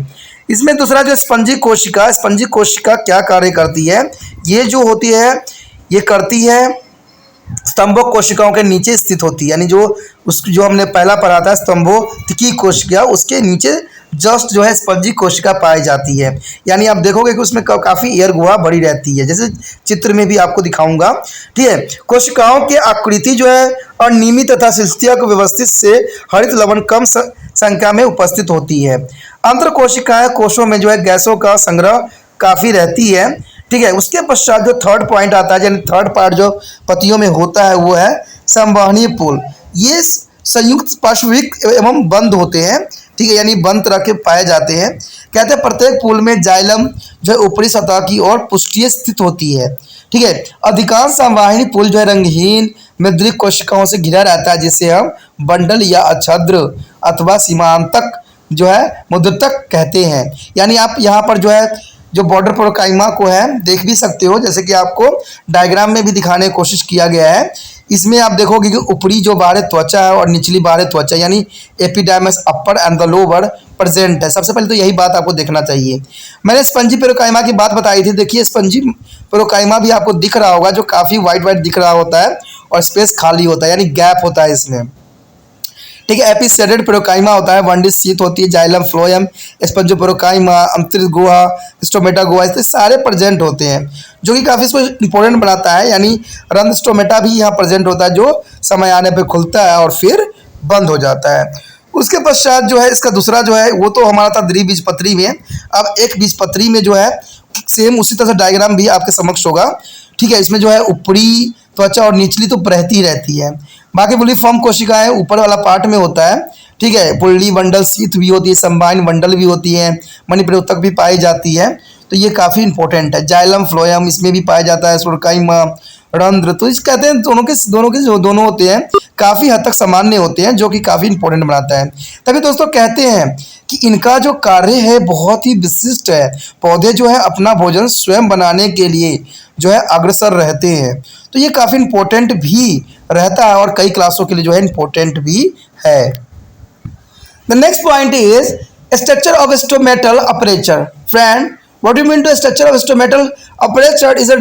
इसमें दूसरा जो स्पंजी कोशिका क्या कार्य करती है, ये जो होती है ये करती है स्तंभों कोशिकाओं के नीचे स्थित होती है, यानी जो हमने पहला पढ़ा था स्तंभों की कोशिका, उसके नीचे जस्ट जो है स्पंजी कोशिका पाई जाती है। यानी आप देखोगे कि उसमें काफ़ी एयर गुहा बड़ी रहती है, जैसे चित्र में भी आपको दिखाऊंगा। ठीक है, कोशिकाओं की आकृति जो है अनियमित तथा शिस्तीय व्यवस्थित से हरित लवण कम संख्या में उपस्थित होती है। अंतर कोशिकाएं कोशों में जो है गैसों का संग्रह काफ़ी रहती है। ठीक है, उसके पश्चात जो थर्ड पॉइंट आता है, यानी थर्ड पार्ट जो पतियों में होता है वो है संवहनीय पुल। ये संयुक्त पार्श्विक एवं बंद होते हैं। ठीक है, यानी बंद तरह के पाए जाते हैं। कहते हैं प्रत्येक पुल में जाइलम जो है ऊपरी सतह की ओर पुष्टीय स्थित होती है। ठीक है, अधिकांश संवाहिनी पुल जो है रंगहीन मृद्रिक कोशिकाओं से घिरा रहता है, जिसे हम बंडल या अच्छद्र अथवा सीमांतक जो है मुद्रतक कहते हैं। यानी आप यहाँ पर जो है जो बॉर्डर प्रोकाइमा को है देख भी सकते हो, जैसे कि आपको डायग्राम में भी दिखाने की कोशिश किया गया है। इसमें आप देखोगे कि ऊपरी जो बाहरी त्वचा है और निचली बाहरी त्वचा यानी epidermis upper and the lower present है। सबसे पहले तो यही बात आपको देखना चाहिए। मैंने स्पंजी पेरोकाइमा की बात बताई थी। देखिए स्पंजी पेरोकाइमा भी आपको दिख रहा होगा, जो काफ़ी वाइट वाइट दिख रहा होता है और स्पेस खाली होता है, यानी गैप होता है इसमें। ठीक है, एपिसेडेड पेरोकाइमा होता है, वनडिश शीत होती है, जाइलम फ्लोएम, स्पंजो पेरोकाइमा, अंतरित गुहा, स्टोमेटा गुहा, इस सारे प्रेजेंट होते हैं, जो कि काफ़ी इसको इंपॉर्टेंट बनाता है। यानी रंध्र स्टोमेटा भी यहाँ प्रेजेंट होता है, जो समय आने पर खुलता है और फिर बंद हो जाता है। उसके पश्चात जो है इसका दूसरा जो है वो तो हमारा था द्विबीजपत्री में। अब एक बीजपत्री में जो है सेम उसी तरह से डायग्राम भी आपके समक्ष होगा। ठीक है, इसमें जो है ऊपरी त्वचा और निचली तो रहती रहती है। बाकी बुलिफॉर्म कोशिकाएं ऊपर वाला पार्ट में होता है। ठीक है, पुल्ली बंडल शीत भी होती है, संवाहनी बंडल भी होती है, मणिप्रयोतक भी पाई जाती है। तो ये काफ़ी इंपॉर्टेंट है। जाइलम फ्लोएम इसमें भी पाया जाता है, सोरकाइमा, रंध्र, तो इस कहते हैं दोनों होते हैं काफ़ी हद तक सामान्य होते हैं, जो कि काफ़ी इंपॉर्टेंट बनाता है। तभी दोस्तों कहते हैं कि इनका जो कार्य है बहुत ही विशिष्ट है। पौधे जो है अपना भोजन स्वयं बनाने के लिए जो है अग्रसर रहते हैं, तो ये काफ़ी इंपॉर्टेंट भी रहता है और कई क्लासों के लिए जो है इंपॉर्टेंट भी है। The next point is structure of stomatal aperture. Friend, what do you mean to structure of stomatal aperture? Is a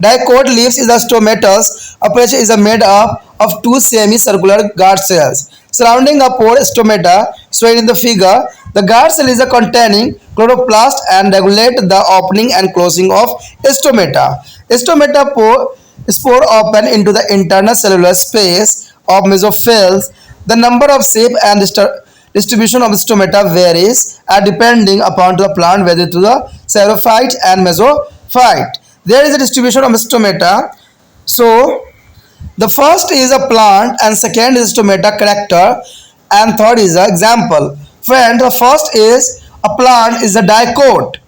dicot leaves is a stomatous aperture is made up of two semicircular guard cells surrounding a pore stomata shown in the figure. The guard cell is a containing chloroplast and regulate the opening and closing of stomata. Stomata spore open into the internal cellular space of mesophiles. The number of shape and distribution of stomata varies depending upon the plant, whether to the xerophyte and mesophyte. There is a distribution of stomata. So the first is a plant and second is stomata character and third is an example. Friend, the first is a plant is a dicot.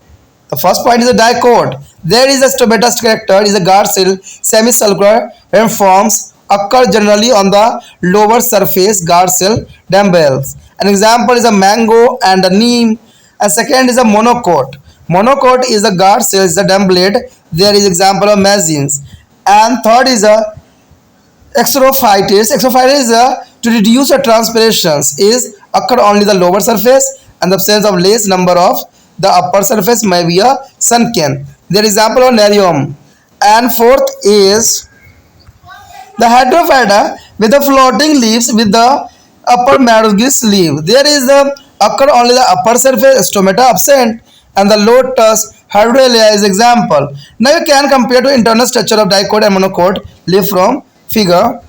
The first point is a dicot. There is a stomata character is a guard cell, semicircular and forms occur generally on the lower surface guard cell dumbbells. An example is a mango and a neem. And second is a monocot. Monocot is a guard cell is a dumblet. There is example of mazines. And third is a exophytes. Exophytes is to reduce the transpirations is occur only the lower surface and the absence of less number of the upper surface may be a sunken. There is example of nerium. And fourth is the hydrophyta with the floating leaves with the upper margis leaf. There is the occur only the upper surface stomata absent and the lotus hydrolia is example. Now you can compare to internal structure of dicot and monocot leaf from figure.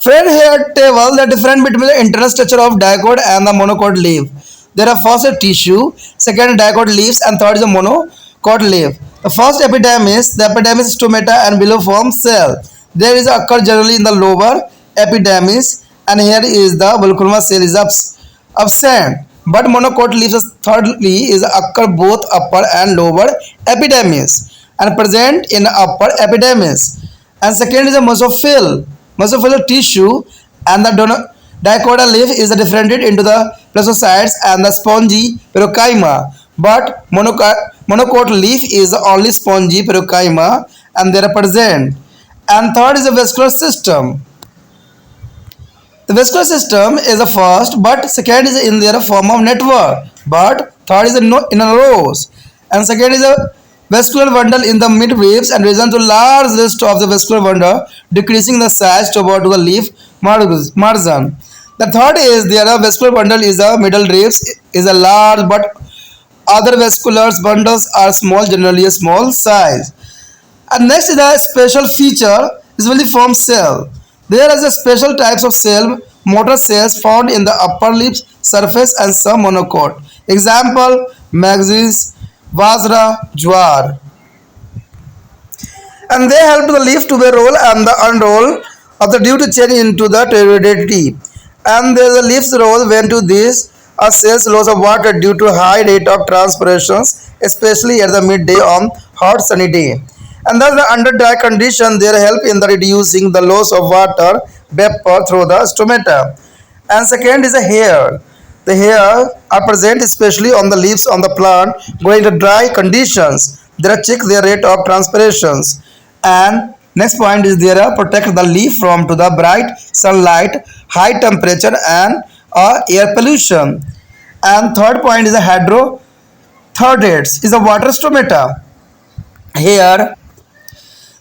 Friend, here table the difference between the internal structure of dicot and the monocot leaf. There are first a tissue, second dicot leaves and third is a monocot leaf. The first epidermis, the epidermis stomata and below form cell. There is occur generally in the lower epidermis and here is the Volcroma cell is absent. But monocot leaves thirdly is occur both upper and lower epidermis and present in upper epidermis. And second is a mesophyll tissue and the dicotyl leaf is differentiated into the plastocytes and the spongy parenchyma. But monocot leaf is only spongy parenchyma and they are present. And third is the vascular system. The vascular system is the first, but second is in their form of network, but third is in a rows, and second is a vascular bundle in the midribs and region to large rest of the vascular bundle, decreasing the size toward the leaf margin. The third is there a vascular bundle is the middle ribs is a large but other vascular bundles are small, generally a small size. And next is a special feature usually form cell. There is a special types of cell, motor cells found in the upper lip surface and some monocot. Example, Maxis, Vajra, Jwar. And they help the leaf to be roll and the unroll of the due to change into the turbidity. And there is a leaf's roll when to this a cells loss of water due to high rate of transpirations, especially at the midday on hot sunny day. And thus the under dry condition they help in the reducing the loss of water vapor through the stomata. And second is a hair. The hair are present especially on the leaves on the plant going to dry conditions. They check their rate of transpirations. And next point is there protect the leaf from to the bright sunlight, high temperature and air pollution. And third point is a hydro. Third is a water stomata. Here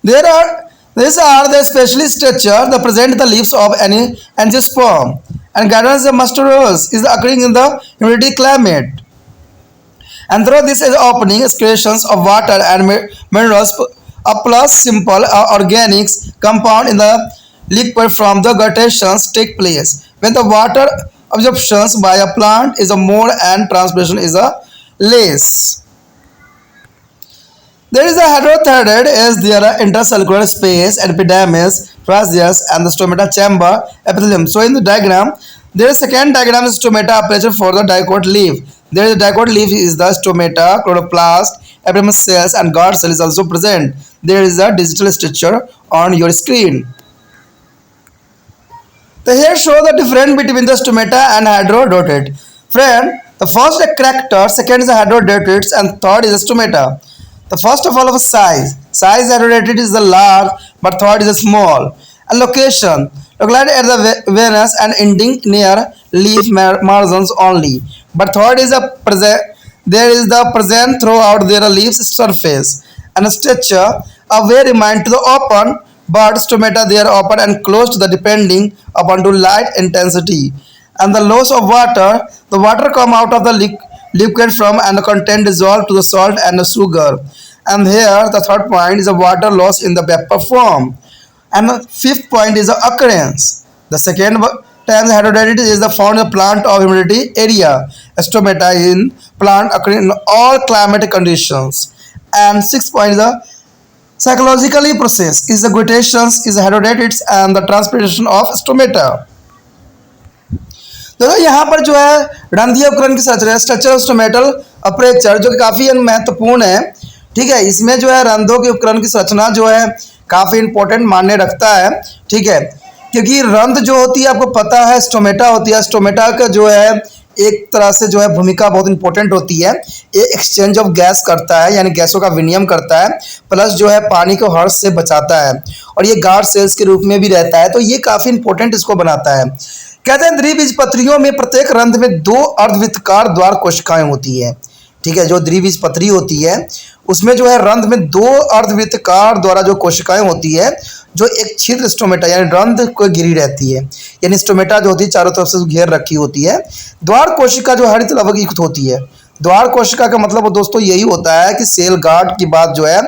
these are the specially structure that present the leaves of any angiosperm and guidance the mustarose is occurring in the humidity climate. And through this is opening excretions of water and minerals a plus simple organics compound in the liquid from the gutations take place when the water absorptions by a plant is a more and transpiration is a less. There is a heterothyroid as there are intercellular space, epidermis, fascias, and the stomata chamber epithelium. So in the diagram, there is second diagram is stomata aperture for the dicot leaf. There is a dicot leaf is the stomata, chloroplast, epidermis cells, and guard cell is also present. There is a digital structure on your screen. The here show the difference between the stomata and hydrodotate. Friend, the first is a character, second is a hydrodotates, and third is a stomata. The first of all of size. Size hydrodated is the large, but third is a small. And location. Located at the venous and ending near leaf margins only. But third is a present. There is the present throughout their leaves surface. And a structure. A way remind to the open, but stomata they are open and closed the depending upon to light intensity. And the loss of water. The water come out of the liquid from and the content dissolved to the salt and the sugar. And here the third point is the water loss in the vapor form. And the fifth point is the occurrence. The second time the hydrodynamic is the found in the plant of humidity area. Stomata in plant occurring in all climatic conditions. And sixth point is the psychologically process is the gutations is the hydrodynamics and the transpiration of stomata. तो यहाँ पर जो है रंध्रीय उपकरण की structure of stomatal aperture जो कि काफ़ी महत्वपूर्ण है, ठीक है। इसमें जो है रंध्रों के उपकरण की संरचना जो है काफ़ी इंपॉर्टेंट मायने रखता है, ठीक है, क्योंकि रंध्र जो होती है आपको पता है स्टोमेटा होती है। स्टोमेटा का जो है एक तरह से जो है भूमिका बहुत इंपॉर्टेंट होती है। ये एक्सचेंज ऑफ गैस करता है यानी गैसों का विनिमय करता है, प्लस जो है पानी को हर्ष से बचाता है और ये गार्ड सेल्स के रूप में भी रहता है, तो ये काफ़ी इंपॉर्टेंट इसको बनाता है। कहते हैं द्विबीजपत्रियों में प्रत्येक रंध्र में दो अर्धवृत्ताकार द्वार कोशिकाएं होती है, ठीक है। जो द्विबीजपत्री होती है उसमें जो है रंध्र में दो अर्धवृत्ताकार द्वारा जो कोशिकाएं होती है जो एक छिद्र स्टोमेटा यानी रंध्र को घिरी रहती है, यानी स्टोमेटा जो होती है चारों तरफ से घेर रखी होती है। द्वार कोशिका जो हरित लवक युक्त होती है। द्वार कोशिका का मतलब दोस्तों यही होता है कि सेल गार्ड की बात जो है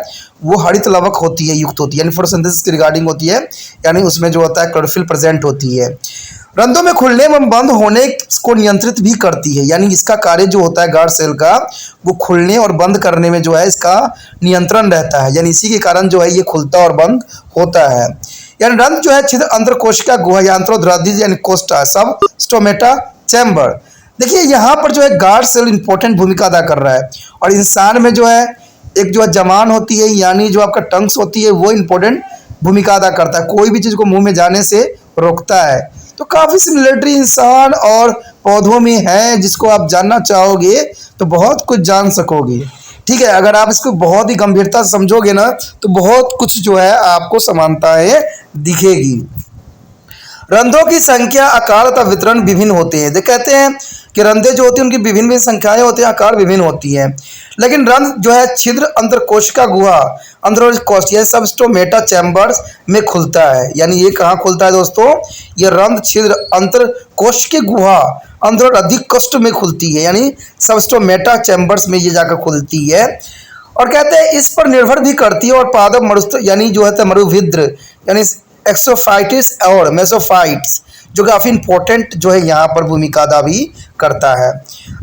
वो हरित लवक होती है, युक्त होती है, यानी फोटोसिंथेसिस के रिगार्डिंग होती है, यानी उसमें जो होता है क्लोरोफिल प्रेजेंट होती है। रंध्रों में खुलने एवं बंद होने को नियंत्रित भी करती है, यानी इसका कार्य जो होता है गार्ड सेल का वो खुलने और बंद करने में जो है इसका नियंत्रण रहता है, यानी इसी के कारण जो है ये खुलता और बंद होता है। यानी रंध्र जो है छिद्र अंतर कोशिका गुहा यांत्रोद्रादिज यानी कोस्टा सब स्टोमेटा चैम्बर। देखिए यहाँ पर जो है गार्ड सेल इंपॉर्टेंट भूमिका अदा कर रहा है और इंसान में जो है एक जो है जमान होती है यानी जो आपका टंग्स होती है वो इंपॉर्टेंट भूमिका अदा करता है, कोई भी चीज़ को मुंह में जाने से रोकता है। तो काफ़ी सिमिलरिटी इंसान और पौधों में है, जिसको आप जानना चाहोगे तो बहुत कुछ जान सकोगे, ठीक है। अगर आप इसको बहुत ही गंभीरता से समझोगे ना तो बहुत कुछ जो है आपको समानताएं दिखेगी। रंध्रों की संख्या, आकार तथा वितरण विभिन्न होते हैं। कहते हैं कि रंध्र जो होती है उनकी विभिन्न विभिन्न संख्याएं होती हैं, आकार विभिन्न होती हैं। लेकिन रंध्र जो है छिद्र अंतरकोशिका गुहा अंतरकोशिका सबस्टोमेटा चैम्बर्स में खुलता है। यानी ये कहाँ खुलता है दोस्तों? ये रंध्र छिद्र अंतरकोशिकीय गुहा अंदर और अधिक कष्ट में खुलती है, यानी सबस्टोमेटा चैम्बर्स में ये जाकर खुलती है। और कहते हैं इस पर निर्भर भी करती है और पादप मरुस्थल यानी जो है मरुभिद्र यानी एक्सोफाइटिस और मेसोफाइट्स जो काफ़ी इंपॉर्टेंट जो है यहाँ पर भूमिका अदा भी करता है।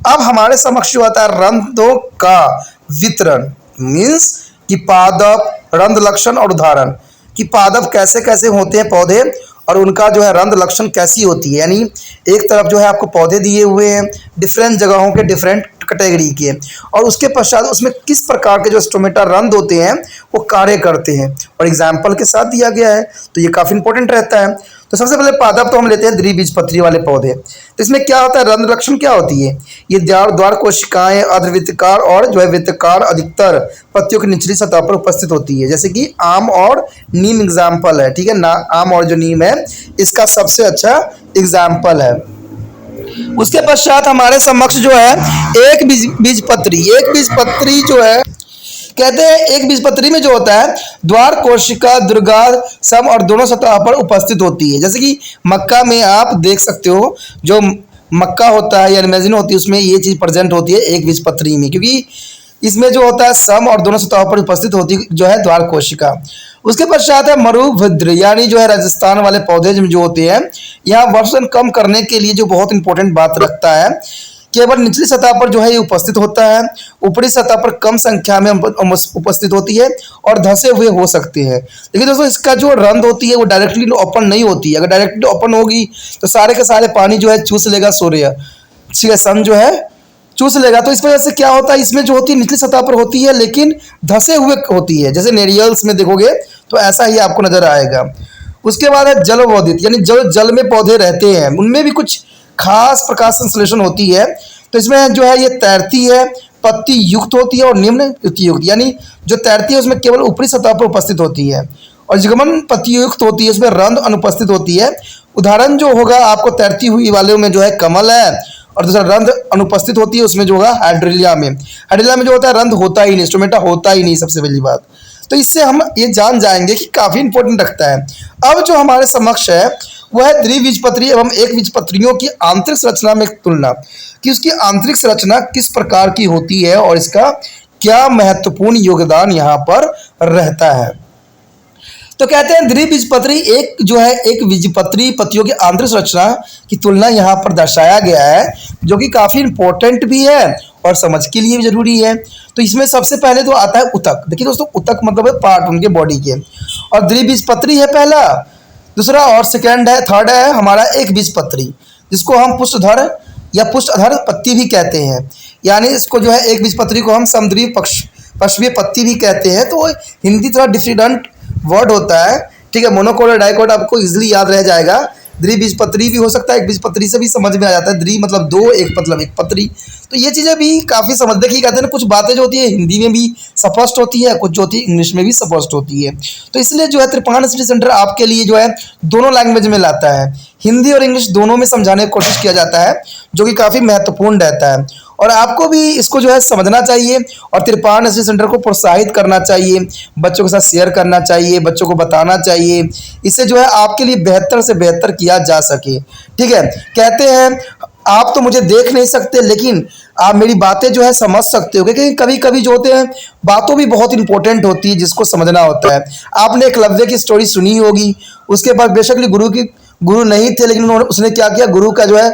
अब हमारे समक्ष जो आता है रंध्रों का वितरण, मीन्स कि पादप, रंध्र लक्षण और उदाहरण, कि पादप कैसे कैसे होते हैं पौधे और उनका जो है रंध्र लक्षण कैसी होती है। यानी एक तरफ जो है आपको पौधे दिए हुए हैं डिफरेंट जगहों के, डिफरेंट कैटेगरी के, और उसके पश्चात उसमें किस प्रकार के जो स्टोमेटा रंध्र होते हैं वो कार्य करते हैं और एग्जाम्पल के साथ दिया गया है, तो ये काफ़ी इंपॉर्टेंट रहता है। तो सबसे पहले पादप तो हम लेते हैं द्विबीजपत्री वाले पौधे। तो इसमें क्या होता है, रंध्र लक्षण क्या होती है? ये द्वार कोशिकाएं अर्धवृत्ताकार और जो है वृत्ताकार अधिकतर पत्तियों की निचली सतह पर उपस्थित होती है, जैसे कि आम और नीम एग्जाम्पल है। ठीक है ना, आम और जो नीम है इसका सबसे अच्छा एग्जाम्पल है। उसके पश्चात हमारे समक्ष जो है एक बीजपत्री जो है, कहते हैं एक बीजपत्री में जो होता है द्वार कोशिका दुर्गा सम और दोनों सतह पर उपस्थित होती है। जैसे कि मक्का में आप देख सकते हो, जो मक्का होता है या इमेजिन होती है उसमें ये चीज़ प्रेजेंट होती है एक बीजपत्री में, क्योंकि इसमें जो होता है सम और दोनों सतहों पर उपस्थित होती जो है द्वार कोशिका। उसके पश्चात है मरुभिद्र, यानी जो है राजस्थान वाले पौधे जो होते हैं, यहाँ वर्षण कम करने के लिए जो बहुत इंपॉर्टेंट बात रखता है, केवल निचली सतह पर जो है ये उपस्थित होता है, ऊपरी सतह पर कम संख्या में उपस्थित होती है और धसे हुए हो सकते हैं। लेकिन दोस्तों इसका जो रंध्र होती है वो डायरेक्टली ओपन नहीं होती है। अगर डायरेक्टली ओपन होगी तो सारे के सारे पानी जो है चूस लेगा सूर्य, ठीक है, सन जो है चूस लेगा। तो इस वजह से क्या होता है, इसमें जो होती है निचली सतह पर होती है लेकिन धसे हुए होती है, जैसे नेरियल्स में देखोगे तो ऐसा ही आपको नजर आएगा। उसके बाद है जलवोदित, यानी जो जल में पौधे रहते हैं उनमें भी कुछ खास प्रकाश संश्लेषण होती है। तो इसमें जो है ये तैरती है, पत्ती युक्त होती है और निम्न पत्ती युक्त, यानी जो तैरती है उसमें केवल ऊपरी सतह पर उपस्थित होती है और जिगमन पत्ती युक्त होती है उसमें रंध्र अनुपस्थित होती है। उदाहरण जो होगा आपको तैरती हुई वाले में जो है कमल है, और दूसरा रंध्र अनुपस्थित होती है उसमें जो होगा हाइड्रेलिया में जो होता है रंध्र होता ही नहीं, स्टोमेटा होता ही नहीं, सबसे पहली बात। तो इससे हम ये जान जाएंगे कि काफ़ी इंपॉर्टेंट रखता है। अब जो हमारे समक्ष है वह है द्विबीजपत्री एवं एक बीजपत्रियों की आंतरिक संरचना में तुलना, कि उसकी आंतरिक संरचना किस प्रकार की होती है और इसका क्या महत्वपूर्ण योगदान यहाँ पर रहता है। तो कहते हैं द्विबीजपत्री एक जो है एक बीजपत्री पत्तियों की आंतरिक संरचना की तुलना यहाँ पर दर्शाया गया है, जो कि काफ़ी इंपॉर्टेंट भी है और समझ के लिए भी जरूरी है। तो इसमें सबसे पहले तो आता है उतक। देखिए दोस्तों, उतक मतलब है पार्ट उनके बॉडी के, और द्विबीजपत्री है पहला, दूसरा और सेकंड है, थर्ड है हमारा एक बीजपत्री, जिसको हम पुष्पधर या पुष्पधर पत्ती भी कहते हैं। यानी इसको जो है एक बीजपत्री को हम समद्वीप पश्चिमी पत्ती भी कहते हैं। तो हिंदी थोड़ा डिफरेंट वर्ड होता है, ठीक है। मोनोकोट और डाइकोट आपको इजीली याद रह जाएगा। द्विबीजपत्री भी हो सकता है, एक बीजपत्री से भी समझ में आ जाता है, द्वि मतलब दो, एक मतलब एक पत्री। तो ये चीज़ें भी काफ़ी समझ देखिए, कहते हैं ना कुछ बातें जो होती है हिंदी में भी स्पष्ट होती है, कुछ जो होती है इंग्लिश में भी स्पष्ट होती है। तो इसलिए जो है त्रिपाण स्टडी सेंटर आपके लिए जो है दोनों लैंग्वेज में लाता है, हिंदी और इंग्लिश दोनों में समझाने की कोशिश किया जाता है, जो कि काफ़ी महत्वपूर्ण रहता है। और आपको भी इसको जो है समझना चाहिए और त्रिपाण स्टडी सेंटर को प्रोत्साहित करना चाहिए, बच्चों के साथ शेयर करना चाहिए, बच्चों को बताना चाहिए, इससे जो है आपके लिए बेहतर से बेहतर किया जा सके। ठीक है, कहते हैं आप तो मुझे देख नहीं सकते लेकिन आप मेरी बातें जो है समझ सकते हो, क्योंकि कभी कभी जो होते हैं बातों भी बहुत इंपॉर्टेंट होती है जिसको समझना होता है। आपने एकलव्य की स्टोरी सुनी होगी, उसके बाद बेशक गुरु नहीं थे लेकिन उसने क्या किया, गुरु का जो है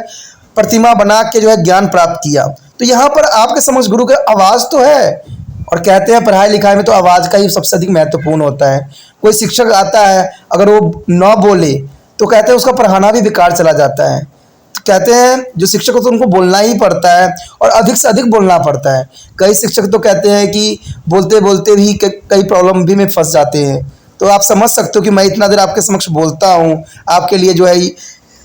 प्रतिमा बना के जो है ज्ञान प्राप्त किया। तो यहाँ पर आपके समझ गुरु का आवाज़ तो है, और कहते हैं पढ़ाई लिखाई में तो आवाज़ का ही सबसे अधिक महत्वपूर्ण होता है। कोई शिक्षक आता है अगर वो न बोले तो कहते हैं उसका पढ़ाना भी बेकार चला जाता है। तो कहते हैं जो शिक्षक होते हैं उनको बोलना ही पड़ता है और अधिक से अधिक बोलना पड़ता है। कई शिक्षक तो कहते हैं कि बोलते बोलते भी कई प्रॉब्लम भी में फंस जाते हैं। तो आप समझ सकते हो कि मैं इतना देर आपके समक्ष बोलता हूँ, आपके लिए जो है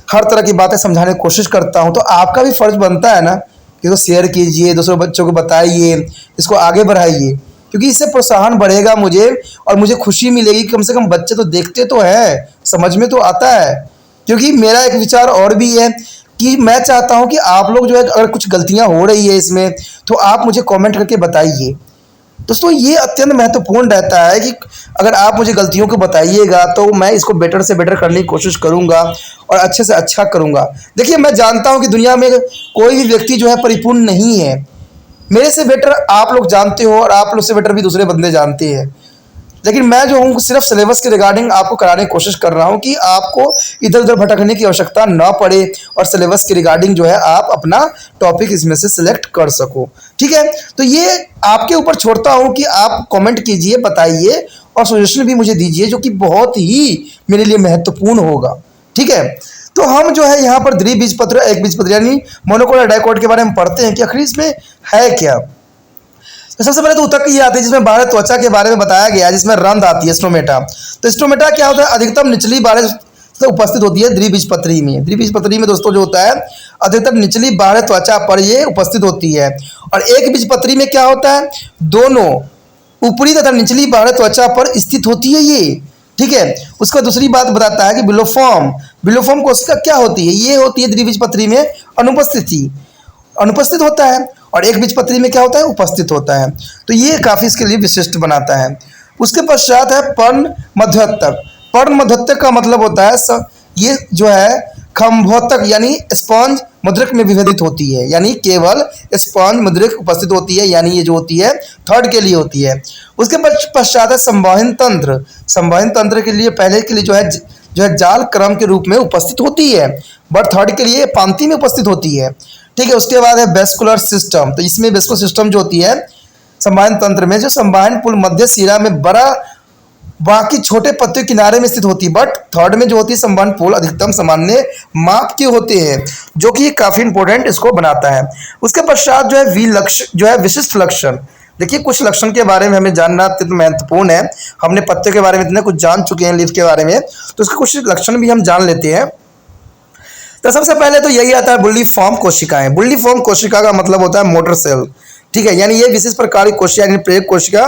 हर तरह की बातें समझाने की कोशिश करता हूँ, तो आपका भी फर्ज बनता है ना कि इसको शेयर कीजिए, दूसरे बच्चों को बताइए, इसको आगे बढ़ाइए, क्योंकि इससे प्रोत्साहन बढ़ेगा मुझे और मुझे खुशी मिलेगी कि कम से कम बच्चे तो देखते तो हैं, समझ में तो आता है। क्योंकि मेरा एक विचार और भी है, कि मैं चाहता हूं कि आप लोग जो है अगर कुछ गलतियां हो रही है इसमें तो आप मुझे कमेंट करके बताइए। दोस्तों ये अत्यंत महत्वपूर्ण रहता है कि अगर आप मुझे गलतियों को बताइएगा तो मैं इसको बेटर से बेटर करने की कोशिश करूंगा और अच्छे से अच्छा करूंगा। देखिए मैं जानता हूं कि दुनिया में कोई भी व्यक्ति जो है परिपूर्ण नहीं है। मेरे से बेटर आप लोग जानते हो और आप लोग से बेटर भी दूसरे बंदे जानते हैं। लेकिन मैं जो हूँ सिर्फ सिलेबस के रिगार्डिंग आपको कराने की कोशिश कर रहा हूँ कि आपको इधर उधर भटकने की आवश्यकता ना पड़े और सिलेबस के रिगार्डिंग जो है आप अपना टॉपिक इसमें से सिलेक्ट कर सको। ठीक है, तो ये आपके ऊपर छोड़ता हूँ कि आप कमेंट कीजिए, बताइए और सजेशन भी मुझे दीजिए जो कि बहुत ही मेरे लिए महत्वपूर्ण होगा। ठीक है, तो हम जो है यहाँ पर द्विबीजपत्र, एक बीजपत्र यानी मोनोकोट और डाइकोट के बारे में पढ़ते हैं कि आखिर इसमें है क्या। तो सबसे पहले तो ऊतक ये आती है जिसमें बाह्य त्वचा के बारे में बताया गया है, जिसमें रंध्र आती है स्टोमेटा। तो स्टोमेटा क्या होता है, अधिकतम निचली बाह्य से उपस्थित होती है द्विबीजपत्री में। द्विबीजपत्री में दोस्तों जो होता है अधिकतर निचली बाह्य त्वचा पर ये उपस्थित होती है। और एक बीजपत्री में क्या होता है, दोनों ऊपरी तथा निचली बाह्य त्वचा पर स्थित होती है ये। ठीक है, उसका दूसरी बात बताता है कि बिलोफॉर्म, बिलोफॉर्म कोशिका क्या होती है, ये होती है द्विबीजपत्री में अनुपस्थित होता है और एक बीजपत्री में क्या होता है, उपस्थित होता है। तो ये काफ़ी इसके लिए विशिष्ट बनाता है। उसके पश्चात है पर्ण मध्योतक। पर्ण मध्योतक का मतलब होता है ये जो है खम्भोतक यानी स्पॉन्ज मुद्रक में विभेदित होती है, यानी केवल स्पॉन्ज मुद्रक उपस्थित होती है, यानी ये जो होती है थर्ड के लिए होती है। उसके पश्चात है संवहन तंत्र। संवहन तंत्र के लिए पहले के लिए जो है जाल क्रम के रूप में उपस्थित होती है, बट थर्ड के लिए पांति में उपस्थित होती है। ठीक है, उसके बाद है वेस्कुलर सिस्टम। तो इसमें वेस्कुलर सिस्टम जो होती है संवहन तंत्र में, जो संवहन पुल मध्य सिरा में बड़ा बाकी छोटे पत्तियों किनारे में स्थित होती है, बट थर्ड में जो होती है संवहन पुल अधिकतम सामान्य माप के होते हैं, जो कि काफी इंपॉर्टेंट इसको बनाता है। उसके पश्चात जो है विशिष्ट लक्षण। देखिए कुछ लक्षण के बारे में हमें जानना अत्यंत महत्वपूर्ण है। हमने पत्ते के बारे में इतना कुछ जान चुके हैं, लीफ के बारे में, तो उसके कुछ लक्षण भी हम जान लेते हैं। तो सबसे पहले तो यही आता है बुल्ली फॉर्म कोशिकाएं। बुल्ली फॉर्म कोशिका का मतलब होता है मोटर सेल। ठीक है, यानी ये विशेष प्रकार की कोशिका यानी प्रेरक कोशिका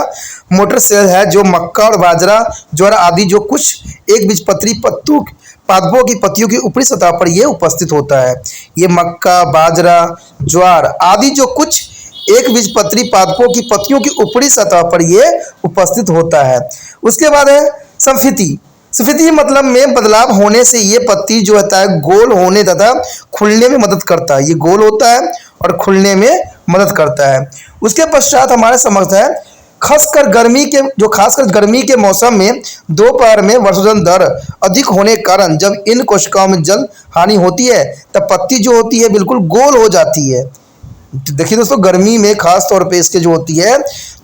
मोटर सेल है जो मक्का और बाजरा, ज्वार आदि जो कुछ एक बीजपत्री पादपों की पत्तियों की ऊपरी सतह पर यह उपस्थित होता है। ये मक्का, बाजरा, ज्वार आदि जो कुछ एक बीजपत्री पादपों की पत्तियों की ऊपरी सतह पर यह उपस्थित होता है। उसके बाद है संफिति। स्फीति मतलब में बदलाव होने से ये पत्ती जो होता है गोल होने तथा खुलने में मदद करता है। ये गोल होता है और खुलने में मदद करता है। उसके पश्चात हमारे समक्ष है खासकर गर्मी के मौसम में दोपहर में वर्षोजन दर अधिक होने के कारण जब इन कोशिकाओं में जल हानि होती है तब पत्ती जो होती है बिल्कुल गोल हो जाती है। देखिए दोस्तों गर्मी में खास तौर पे इसके जो होती है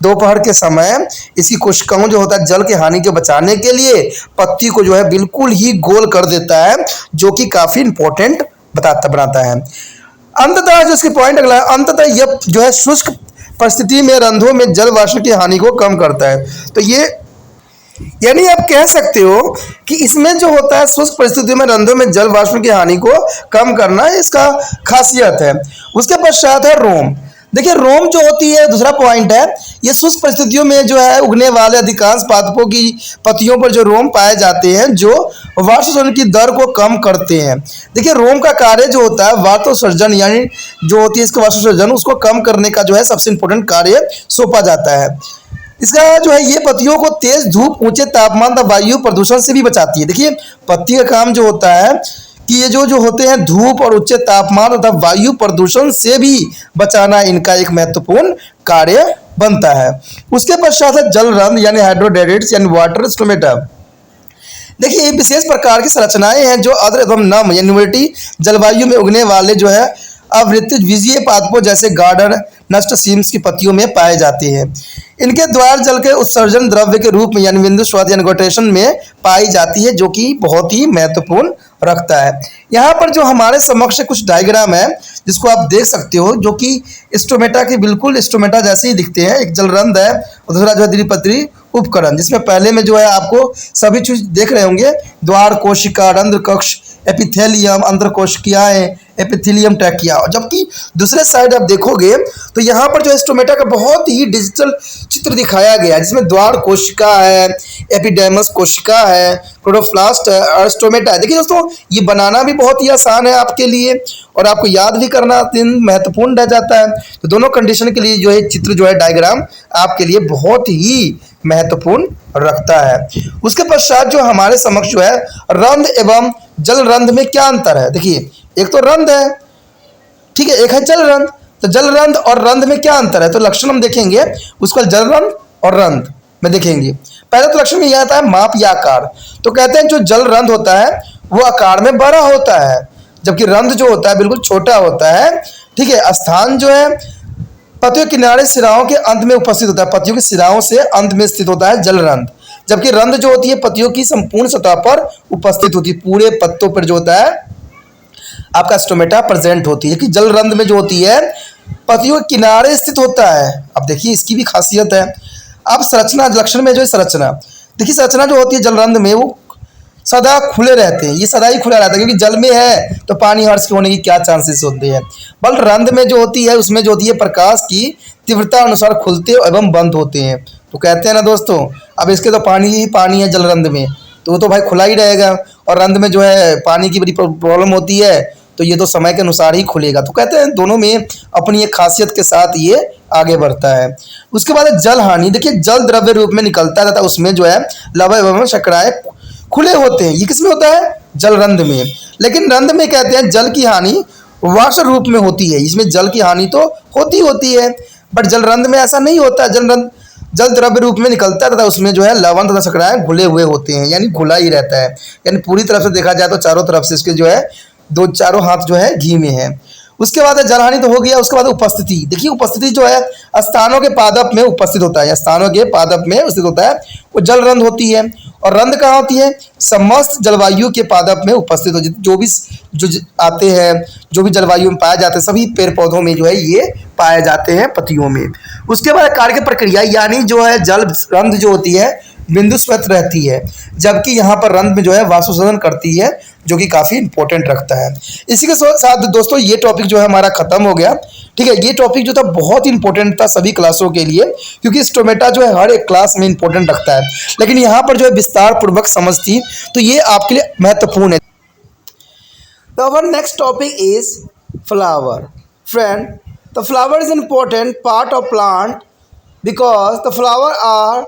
दोपहर के समय इसी कोशिकाओं जो होता है जल के हानि के बचाने के लिए पत्ती को जो है बिल्कुल ही गोल कर देता है, जो कि काफी इंपॉर्टेंट बनाता है। अंततः जो इसके पॉइंट अगला है, अंततः यह जो है शुष्क परिस्थिति में रंध्रों में जल वाष्प की हानि को कम करता है। तो ये यानी आप कह सकते हो कि इसमें जो होता है शुष्क परिस्थितियों में रंध्रों में जल वाष्प की हानि को कम करना इसका खासियत है। उसके पश्चात है रोम। देखिए रोम जो होती है दूसरा पॉइंट है, ये शुष्क परिस्थितियों में जो है उगने वाले अधिकांश पादपों की पत्तियों पर जो रोम पाए जाते हैं जो वाष्पोत्सर्जन की दर को कम करते हैं। देखिए रोम का कार्य जो होता है वाष्पोत्सर्जन यानी जो होती है इसका वाष्पोत्सर्जन उसको कम करने का जो है सबसे इंपॉर्टेंट कार्य सौंपा जाता है। इसका जो है ये पत्तियों को तेज धूप, ऊंचे तापमान तथा वायु प्रदूषण से भी बचाती है। देखिए पत्ती का काम जो होता है कि ये जो होते हैं धूप और उच्च तापमान तथा वायु प्रदूषण से भी बचाना इनका एक महत्वपूर्ण कार्य बनता है। उसके पश्चात है जल रंध्र यानी हाइड्रोडेटिड्स यानी वाटर स्टोमेटा। देखिए ये विशेष प्रकार की संरचनाएं हैं जो आर्द्र एवं नम यानी ह्यूमिडिटी जलवायु में उगने वाले जो है आवृत्ति विजीय पादपों जैसे गार्डन नष्ट सीम्स की पत्तियों में पाए जाते हैं। इनके द्वार जल के उत्सर्जन द्रव्य के रूप में यानी बिंदु स्वाद यानी गोटेशन में पाई जाती है, जो कि बहुत ही महत्वपूर्ण रखता है। यहाँ पर जो हमारे समक्ष कुछ डायग्राम है जिसको आप देख सकते हो, जो कि स्टोमेटा के बिल्कुल स्टोमेटा जैसे ही दिखते हैं। एक जलरंध्र है और दूसरा जो है द्विपत्री उपकरण, जिसमें पहले में जो है आपको सभी चीज देख रहे होंगे द्वार, कोशिका, रंध्र कक्ष, एपिथेलियम, अंतर कोशिकाएं, एपिथेलियम ट्रैकिया। जबकि दूसरे साइड आप देखोगे तो यहाँ पर जो है स्टोमेटा का बहुत ही डिजिटल चित्र दिखाया गया है, जिसमें द्वार कोशिका है, एपिडेमस कोशिका है, क्लोरोप्लास्ट है और स्टोमेटा है। देखिए दोस्तों, ये बनाना भी बहुत ही आसान है आपके लिए और आपको याद भी करना महत्वपूर्ण रह जाता है। तो दोनों कंडीशन के लिए जो है चित्र जो है डायग्राम आपके लिए बहुत ही महत्वपूर्ण रखता है। उसके पश्चात जो हमारे समक्ष जो है रंध्र एवं जल रंध्र में क्या अंतर है। देखिए, एक तो रंध्र है, ठीक है, एक है जल रंध्र। तो जल रंध्र और रंध्र में क्या अंतर है, तो लक्षण हम देखेंगे उसका जल रंध्र और रंध्र में देखेंगे। पहले तो लक्षण में यह आता है माप या आकार। तो कहते हैं जो जल रंध्र होता है वो आकार में बड़ा होता है, जबकि रंध्र जो होता है बिल्कुल छोटा होता है, ठीक है। स्थान जो है पत्तियों के किनारे सिराओं के अंत में उपस्थित होता है, पत्तियों के सिराओं से अंत में स्थित होता है जल रंध्र। जबकि रंध्र जो होती है पत्तियों की संपूर्ण सतह पर उपस्थित होती है, पूरे पत्तों पर जो होता है आपका स्टोमेटा प्रेजेंट होती है। कि जल रंध्र में जो होती है पत्तियों के किनारे स्थित होता है। अब देखिए इसकी भी खासियत है। अब संरचना लक्षण में जो है संरचना, देखिए संरचना जो होती है जल रंध्र में वो सदा खुले रहते हैं, ये सदा ही खुला रहता है, क्योंकि जल में है तो पानी हर्ष के होने की क्या चांसेस होते हैं। बल रंध्र में जो होती है उसमें जो होती है प्रकाश की तीव्रता अनुसार खुलते एवं बंद होते हैं। तो कहते हैं ना दोस्तों, अब इसके तो पानी ही पानी है जल रंध्र में, तो वो तो भाई खुला ही रहेगा। और रंध्र में जो है पानी की बड़ी प्रॉब्लम होती है, तो ये तो समय के अनुसार ही खुलेगा। तो कहते हैं दोनों में अपनी एक खासियत के साथ ये आगे बढ़ता है। उसके बाद जल हानि, देखिए जल द्रव्य रूप में निकलता है तथा उसमें जो है लवण एवं शर्कराएं खुले होते हैं। ये किसमें होता है, जल रंध्र में। लेकिन रंध्र में कहते हैं जल की हानि वाष्प रूप में होती है, इसमें जल की हानि तो होती है, बट जल रंध्र में ऐसा नहीं होता। जल द्रव्य रूप में निकलता है तथा उसमें जो है लवण तथा शर्कराएं घुले हुए होते हैं, यानी घुला ही रहता है। यानी पूरी तरफ से देखा जाए तो चारों तरफ से इसके जो है दो चारों हाथ जो है घी में है। उसके बाद जलहानि तो हो गया। उसके बाद उपस्थिति, देखिए उपस्थिति जो है स्थानों के पादप में उपस्थित होता है, स्थानों के पादप में उपस्थित होता है, वो जल रंध्र होती है। और रंध्र कहाँ होती है, समस्त जलवायु के पादप में उपस्थित हो, जो आते हैं, जो भी जलवायु में पाए जाते हैं, सभी पेड़ पौधों में जो है ये पाए जाते हैं पत्तियों में। उसके बाद कार्य प्रक्रिया, यानी जो है जल रंध्र जो होती है बिंदु स्वस्थ रहती है, जबकि यहाँ पर रंध्र में जो है वाष्पोत्सर्जन करती है, जो कि काफ़ी इंपॉर्टेंट रखता है। इसी के साथ दोस्तों ये टॉपिक जो है हमारा खत्म हो गया, ठीक है। ये टॉपिक जो था बहुत इंपॉर्टेंट था सभी क्लासों के लिए, क्योंकि स्टोमेटा जो है हर एक क्लास में इंपॉर्टेंट रखता है, लेकिन यहाँ पर जो है विस्तार पूर्वक समझ थी, तो ये आपके लिए महत्वपूर्ण है। The our next topic is flower. Friend, the flower is an important part of plant because the flower are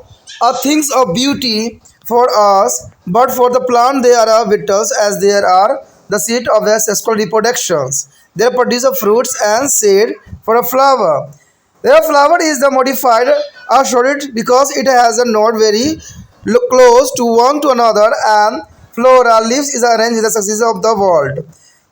things of beauty for us, but for the plant they are vitals as they are the seat of their sexual reproductions. They produce fruits and seed for a flower. Their flower is the modified solid because it has a node very close to one to another, and flora leaves is arranged in the success of the world.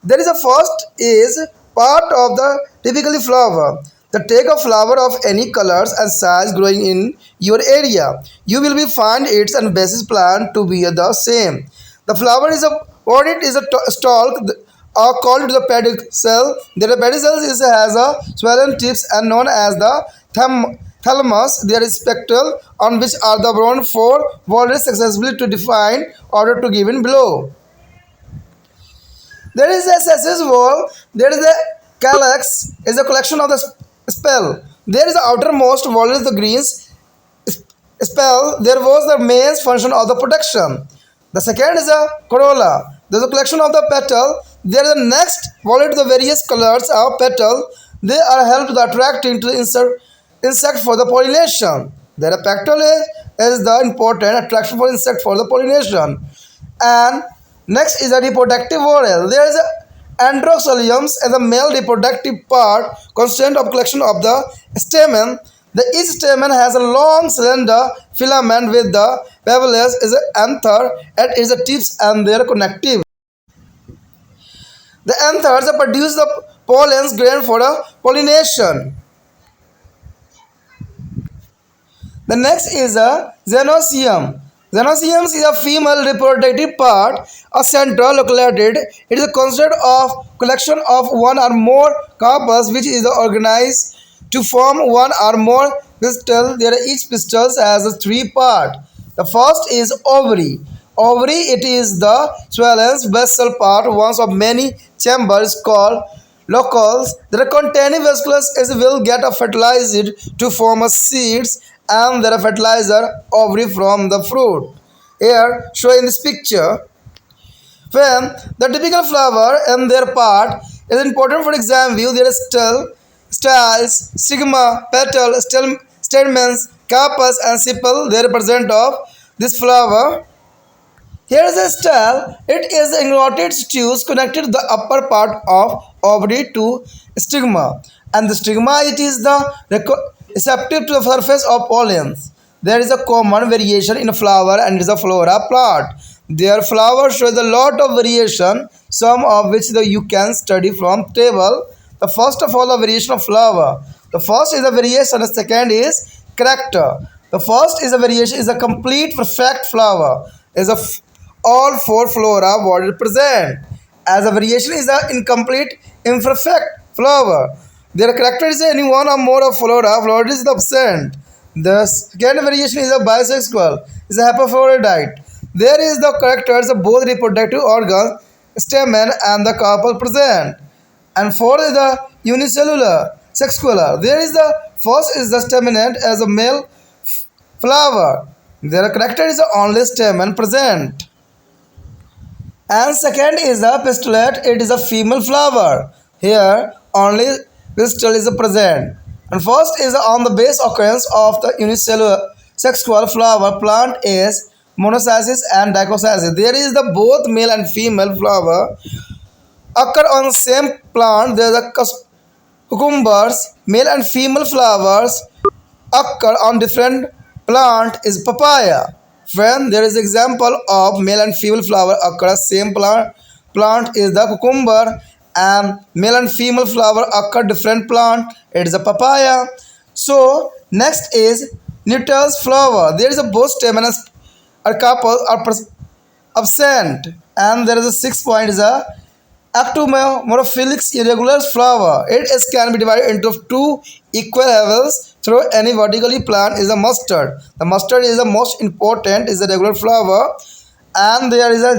There is a first is part of the typically flower. The take a flower of any colors and size growing in your area. You will be find its and basis plant to be the same. The flower is what it is a stalk are called the pedicel. The pedicel has a swollen tips and known as the thalamus. There is spectral on which are the brown four walls successfully to define order to given below. There is a sessus wall. There is a calyx, is a collection of the spell. There is the outermost wall is the greens spell. There was the main function of the protection. The second is a corolla. There is a collection of the petal. There is the next wall is the various colors of petal. They are helped to attracting to the insect for the pollination. There a petal is the important attraction for insect for the pollination. And next is a reproductive whorl. There is a androxylium as a male reproductive part consistent of collection of the stamen. Each stamen has a long slender filament with the pavillus is an anther at its tips and they are connective. The anthers produce the pollen grain for a pollination. The next is a xenoecium. Xenoecium is a female reproductive part, a central located. It is a constant of collection of one or more carpels which is organized to form one or more pistils. There each pistil has a three part. The first is ovary. Ovary, it is the swellens basal part, one of many chambers called locules that containing vasculus is will get fertilized to form a seeds and the fertilizer ovary from the fruit. Here, show in this picture, when the typical flower and their part is important for exam view, there is styles, stigma, petal, stamens, carpus and sepal. They represent of this flower. Here is a style. It is inverted stews connected the upper part of ovary to stigma, and the stigma it is the receptive to the surface of pollens. There is a common variation in flower and it is a flora plant. Their flowers show a lot of variation, some of which you can study from table. The first of all, the variation of flower. The first is a variation, the second is character. The first is a variation is a complete perfect flower. Is a all four flora what it present. As a variation is an incomplete, imperfect flower. Their character is any one or more of flora. Flora is the absent. The second variation is a bisexual, is a hermaphrodite. There is the characters of both reproductive organs, stamen and the carpel present. And fourth is the unicellular, sexular. There is the first is the staminate as a male flower. Their character is the only stamen present. And second is the pistillate, it is a female flower. Here only pistil is present. And first is on the base occurrence of the unicellular sexual flower plant is monocysis and dichocysis. There is the both male and female flower occur on the same plant. There are the cucumbers, male and female flowers occur on different plant is papaya. When there is example of male and female flower occur same plant is the cucumber, and male and female flower occur different plant, it is a papaya. So next is Nutell's flower. There is a both stamen or couple are absent, and there is a 6 point is a actomorphilics irregular flower. It is can be divided into two equal levels through any vertically plant is a mustard. The mustard is the most important is a regular flower, and there is a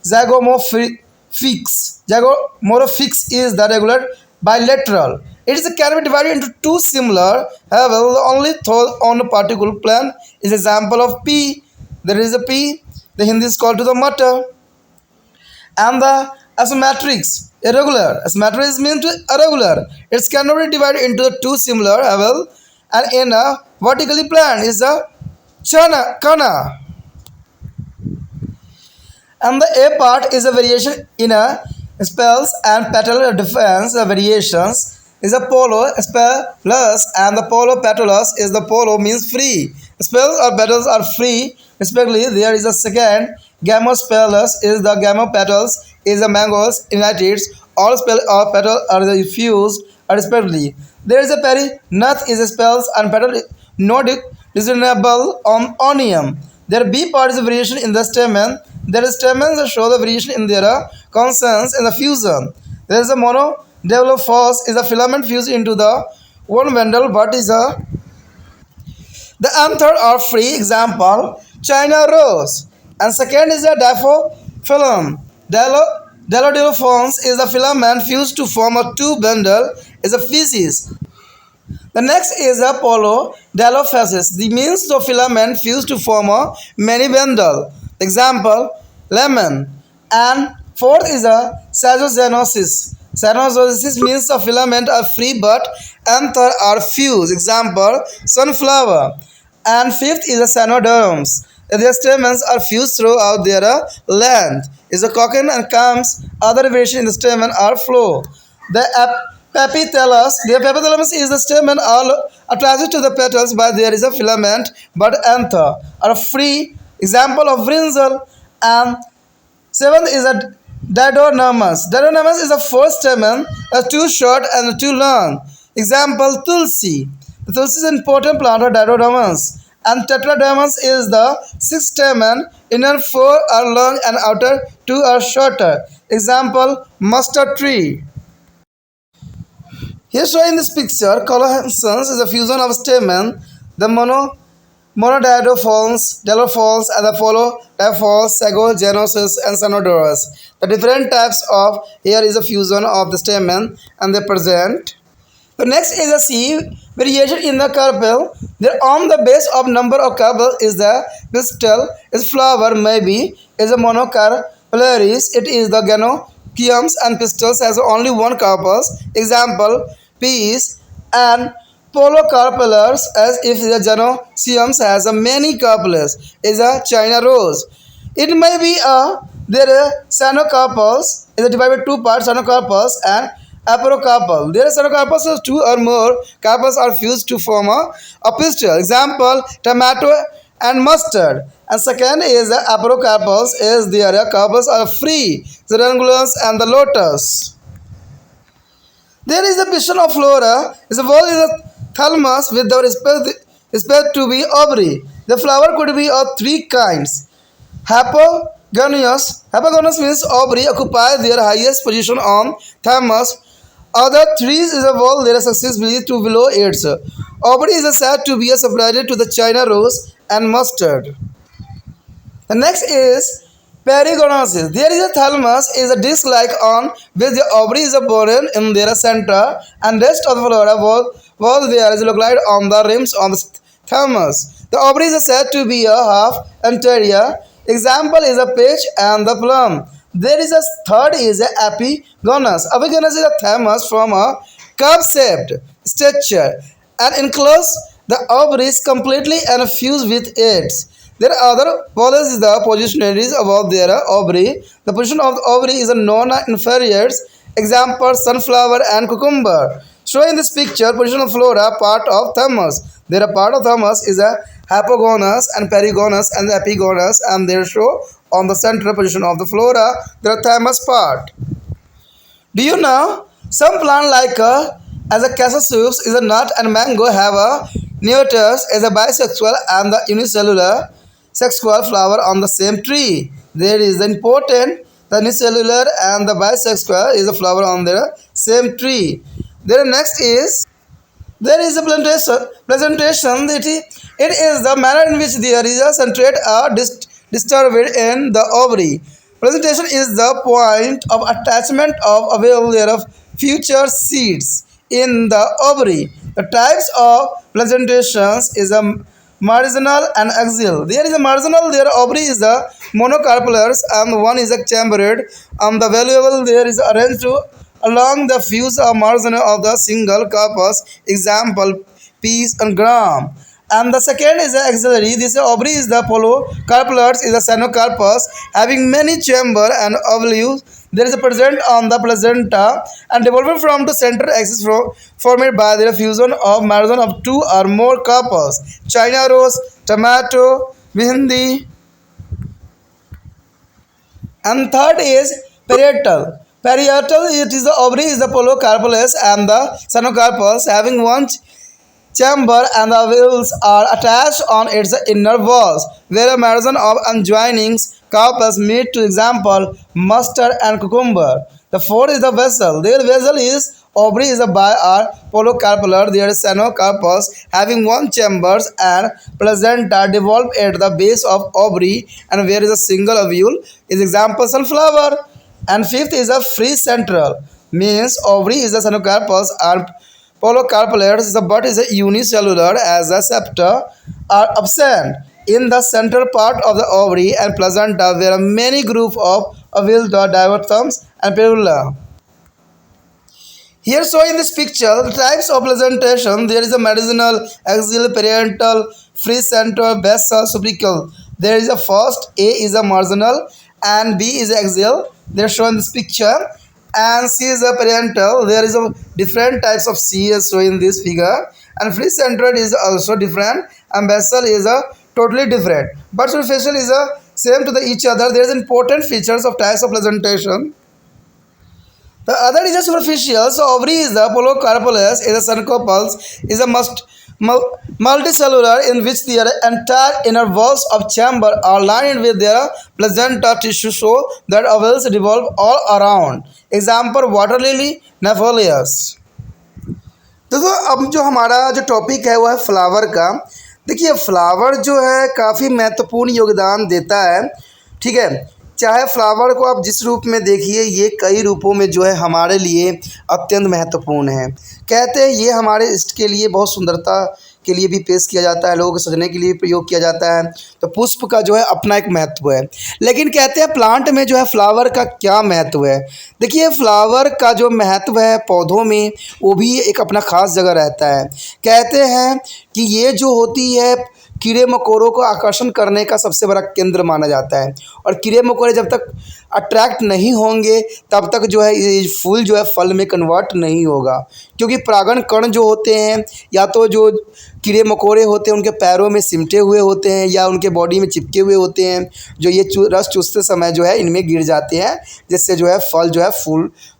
zygomorphics. Zygomorphics is the regular bilateral. It is can be divided into two similar levels. The only thought on a particular plant is example of pea. There is a pea. The Hindi is called to the mutter. And the asymmetrics irregular. Asymmetrics means irregular. It cannot be divided into the two similar level, and in a vertically plant is a kana. And the A part is a variation in a spells and petal difference. The variations is a polo spell plus, and the polo petalus is the polo means free. Spells or petals are free respectively. There is a second gamospellus is the gamma petals is the mangoes united. All spell or petal are the fused respectively. There is a peri-nut is a spells and petal not reasonable on onium. There B part is a variation in the stamen. There is stamens that show the variation in their consonants in the fusion. There is a monodecalophos is a filament fused into the one bundle, but is a the anther are free. Example China rose. And second is a diphylum. Dilodilophones is a filament fused to form a two bundle is a feces. The next is a polydilophasis. The means the filament fused to form a many bundle. Example lemon. And fourth is a sagozenosis. Sagozenosis means the filament are free but anther are fused. Example sunflower. And fifth is a sanoderms. Their stamens are fused throughout their length. Is a cockon and comes. Other variation in the stamen are flow. The epithellus. The epithellus is the stamen all attached to the petals, but there is a filament, but anther are free. Example of brinjal. And seventh is a diadonamus. Diadonamus is a four stamen, two short and two long. Example tulsi. The tulsi is an important plant of diadonamus. And tetradermis is the six stamen, inner four are long and outer two are shorter. Example mustard tree. Here shown in this picture, colorescence is a fusion of stamen. The Monodiapholms, Delophols, and the Follow-Diaphols, Sagogenosis, and Sonodorus. The different types of here is a fusion of the stamen and they present. The next is a C variation in the carpel. There on the base of number of carpels is the pistil. Its flower maybe is a monocarpularis. It is the gynoeciums and pistils has only one carpels. Example peas and polocarpulars as if the gynoeciums has a many carpels is a China rose. It may be a there are cyanocarpals is divided by two parts cyanocarpals and aperocarpal. There are cyanocarpals so two or more carpals are fused to form a pistil. Example tomato and mustard. And second is aperocarpals is there carpals are free, the ranunculus and the lotus. There is a pistil of flora. Is a wall is a thalamus with the respect to be ovary. The flower could be of three kinds. Hypogonous means ovary occupy their highest position on thalamus. Other trees is a wall there successfully to below its. Ovary is said to be separated to the China rose and mustard. The next is perigonosis. There is a thalamus is a disc-like on which the ovary is borne in their center and rest of the flora wall there is located on the rims of the thalamus. The ovary is said to be a half anterior. Example is a peach and the plum. There is a third is a epigonus. Epigonus is a thalamus from a cup-shaped structure and enclose the ovaries completely and fuse with it. There are other polls is the positionaries about their ovary. The position of the ovary is a non-inferior. Example sunflower and cucumber. Showing this picture, position of flora part of thalamus. There are part of thalamus is a hypogonus and perigonus and the epigonus and they show on the central position of the flora the thalamus part. Do you know some plant like as a cashews is a nut and mango have a neotus as a bisexual and the unicellular sexual flower on the same tree. There is important the unicellular and the bisexual is a flower on the same tree. Then next is there is a presentation. It is the manner in which there is a centrate are disturbed in the ovary. Presentation is the point of attachment of available thereof future seeds in the ovary. The types of presentations is a marginal and axial. There is a marginal, their ovary is the monocarpulars and one is a chambered. The valuable there is arranged to along the fuse or margin of the single carpus. Example peas and gram. And the second is the axillary. This ovary is the polocarpulars is the cyanocarpus having many chamber and ovules. There is a present on the placenta and developing from the center axis formed by the fusion of margin of two or more carpus. China rose, tomato, hindi. And third is parietal. Parietal it is the ovary is the polocarpus and the cyanocarpus having one chamber and the wheels are attached on its inner walls where a margin of adjoining carpus meet to example mustard and cucumber. The fourth is the vessel. Their vessel is ovary is a bi or polocarpular. There is cyanocarpus having one chambers and placenta developed at the base of ovary and where is a single ovule is example sunflower. And fifth is a free central means ovary is a cyanocarpus and polocarpulars the bud is a unicellular as a septa are absent in the central part of the ovary and placenta there are many groups of ovules, diatoms and perula. Here shown in this picture the types of presentation there is a medicinal, axial, parietal, free central, basal, suprachial. There is a first A is a marginal and B is axial. They are shown in this picture and C is a parietal. There is a different types of C as shown in this figure and free central is also different and basal is a totally different but superficial is a same to the each other. There is important features of types of presentation. The other is a superficial. So ovary is the polocarpus is a cyanocarpus is a multicellular in which the entire inner walls of chamber are lined with their placenta tissue so that ovules revolve all around. Example water lily, Nephalus. दोस्तों अब जो हमारा जो topic है वो है flower का. देखिए फ्लावर जो है काफ़ी महत्वपूर्ण योगदान देता है, ठीक है। चाहे फ्लावर को आप जिस रूप में देखिए, ये कई रूपों में जो है हमारे लिए अत्यंत महत्वपूर्ण है। कहते हैं ये हमारे इष्ट के लिए बहुत सुंदरता के लिए भी पेश किया जाता है, लोगों को सजने के लिए प्रयोग किया जाता है। तो पुष्प का जो है अपना एक महत्व है। लेकिन कहते हैं प्लांट में जो है फ्लावर का क्या महत्व है। देखिए फ्लावर का जो महत्व है पौधों में, वो भी एक अपना खास जगह रहता है। कहते हैं कि ये जो होती है कीड़े मकोड़ों को आकर्षण करने का सबसे बड़ा केंद्र माना जाता है। और कीड़े मकोड़े जब तक अट्रैक्ट नहीं होंगे तब तक जो है ये फूल जो है फल में कन्वर्ट नहीं होगा, क्योंकि परागण कण जो होते हैं या तो जो कीड़े मकोड़े होते हैं उनके पैरों में सिमटे हुए होते हैं या उनके बॉडी में चिपके हुए होते हैं, जो ये रस चूसते समय जो है इनमें गिर जाते हैं, जिससे जो है फल जो है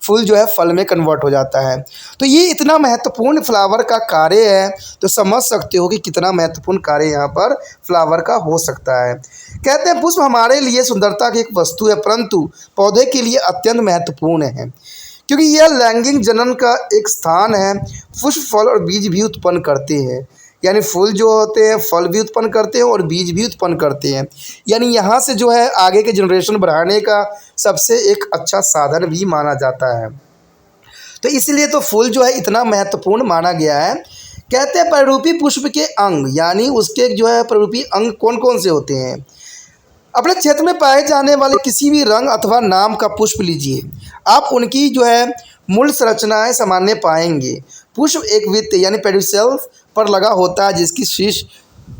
फूल जो है फल में कन्वर्ट हो जाता है। तो ये इतना महत्वपूर्ण फ्लावर का कार्य है, तो समझ सकते हो कि कितना महत्वपूर्ण कार्य यहाँ पर फ्लावर का हो सकता है। कहते हैं पुष्प हमारे लिए सुंदरता की एक वस्तु है, परंतु पौधे के लिए अत्यंत महत्वपूर्ण है, क्योंकि यह लैंगिक जनन का एक स्थान है। पुष्प फल और बीज भी उत्पन्न करते हैं, यानी फूल जो होते हैं फल भी उत्पन्न करते हैं और बीज भी उत्पन्न करते हैं, यानी यहाँ से जो है आगे के जनरेशन बढ़ाने का सबसे एक अच्छा साधन भी माना जाता है। तो इसलिए तो फूल जो है इतना महत्वपूर्ण माना गया है। कहते हैं परिरूपी पुष्प के अंग, यानी उसके जो है परिरूपी अंग कौन कौन से होते हैं। अपने क्षेत्र में पाए जाने वाले किसी भी रंग अथवा नाम का पुष्प लीजिए, आप उनकी जो है मूल संरचनाएं सामान्य पाएंगे। पुष्प एक वित्त यानी पेडिसल पर लगा होता है, जिसकी शीश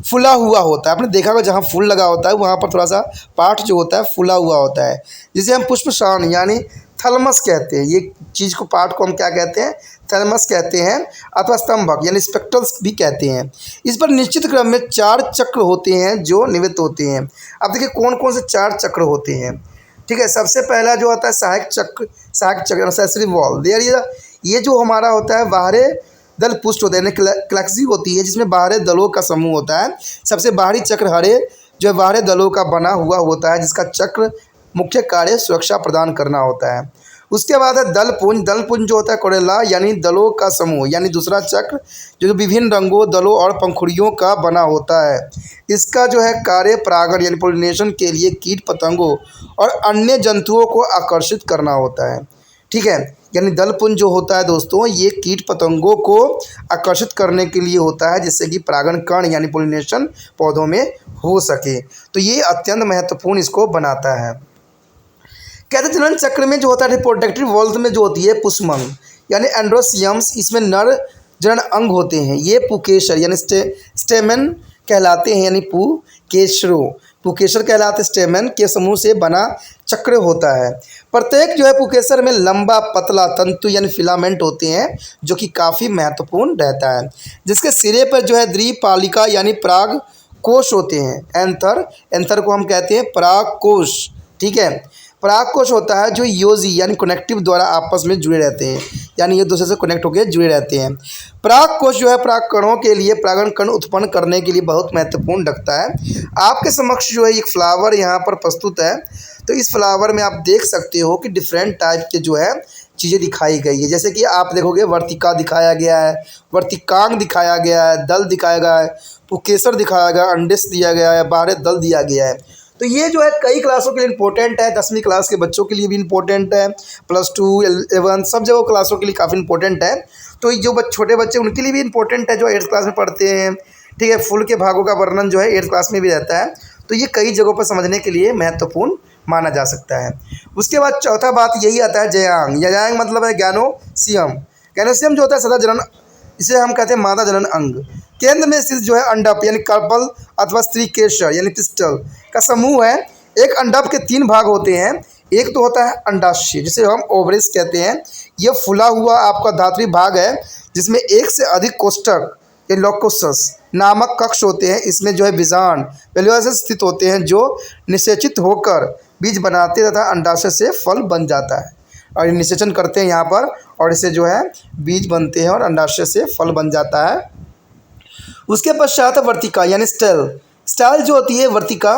फूला हुआ होता है। आपने देखा होगा जहाँ फूल लगा होता है वहाँ पर थोड़ा सा पार्ट जो होता है फूला हुआ होता है, जिसे हम पुष्पशान यानी थैलमस कहते हैं। ये चीज़ को पार्ट को हम क्या कहते हैं, थैलमस कहते हैं, अथवा स्तंभक यानी स्पेक्टल्स भी कहते हैं। इस पर निश्चित क्रम में 4 चक्र होते हैं जो निवृत्त होते हैं। अब देखिए कौन कौन से 4 चक्र होते हैं, ठीक है। सबसे पहला जो होता है सहायक चक्र एक्सेसरी वॉल देयर, ये जो हमारा होता है बाहरी दल पुष्ट होता है, यानी क्लैक्सी होती है, जिसमें बाहरी दलों का समूह होता है। सबसे बाहरी चक्र हरे जो है बाहरी दलों का बना हुआ होता है, जिसका चक्र मुख्य कार्य सुरक्षा प्रदान करना होता है। उसके बाद है दलपुंज जो होता है कोरेला यानी दलों का समूह, यानी दूसरा चक्र जो विभिन्न रंगों दलों और पंखुड़ियों का बना होता है। इसका जो है कार्य परागण यानी पोलिनेशन के लिए कीट पतंगों और अन्य जंतुओं को आकर्षित करना होता है, ठीक है। यानी दलपुंज जो होता है दोस्तों, ये कीट पतंगों को आकर्षित करने के लिए होता है, जिससे कि परागण कण यानी पोलिनेशन पौधों में हो सके। तो ये अत्यंत महत्वपूर्ण इसको बनाता है। कहते हैं जनन चक्र में जो होता है रिप्रोडक्टिव वॉल्व में जो होती है पुष्पमंग यानी एंड्रोसियम्स, इसमें नर जनन अंग होते हैं। ये पुकेशर यानी स्टेमन कहलाते हैं, यानी पुकेशर कहलाते स्टेमन के समूह से बना चक्र होता है। प्रत्येक जो है पुकेसर में लंबा पतला तंतु यानी फिलामेंट होते हैं, जो कि काफ़ी महत्वपूर्ण रहता है, जिसके सिरे पर जो है द्विपालिका यानी पराग कोश होते हैं। एंथर को हम कहते हैं पराग कोश, ठीक है। पराग कोश होता है जो योजी यानी कनेक्टिव द्वारा आपस में जुड़े रहते हैं, यानी ये दूसरे से कनेक्ट होकर जुड़े रहते हैं। पराग कोश जो है पराग कणों के लिए परागण कण उत्पन्न करने के लिए बहुत महत्वपूर्ण रखता है। आपके समक्ष जो है एक फ्लावर यहाँ पर प्रस्तुत है। तो इस फ्लावर में आप देख सकते हो कि डिफरेंट टाइप के जो है चीज़ें दिखाई गई है। जैसे कि आप देखोगे वर्तिका दिखाया गया है, वर्तिकांग दिखाया गया है, दल दिखाया गया है, पुकेसर दिखाया गया, अंडेस दिया गया है, बाहर दल दिया गया है। तो ये जो है कई क्लासों के लिए इंपॉर्टेंट है, 10वीं क्लास के बच्चों के लिए भी इंपॉर्टेंट है, +2 11 सब जगह क्लासों के लिए काफ़ी इंपॉर्टेंट है। तो जो छोटे बच्चे उनके लिए भी इंपॉर्टेंट है जो 8th क्लास में पढ़ते हैं, ठीक है। फूल के भागों का वर्णन जो है 8th क्लास में भी रहता है। तो ये कई जगहों पर समझने के लिए महत्वपूर्ण माना जा सकता है। उसके बाद चौथा बात यही आता है जयांग मतलब है गैनोसियम जो होता है सदा जनन, इसे हम कहते हैं मादा जनन अंग। केंद्र में स्थित जो है अंडप यानी कार्पल अथवा स्त्री केशर यानी पिस्टल का समूह है। एक अंडप के 3 भाग होते हैं। एक तो होता है अंडाशय जिसे हम ओवरिस कहते हैं। यह फुला हुआ आपका धात्विक भाग है, जिसमें एक से अधिक कोष्ठक या लॉकोसस नामक कक्ष होते हैं। इसमें जो है बीजांड वेल्युअस स्थित होते हैं, जो निषेचित होकर बीज बनाते तथा अंडाशय से फल बन जाता है। और ये निषेचन करते हैं यहाँ पर, और इसे जो है बीज बनते हैं और अंडाशय से फल बन जाता है। उसके पश्चात वर्तिका यानी स्टेल जो होती है वर्तिका,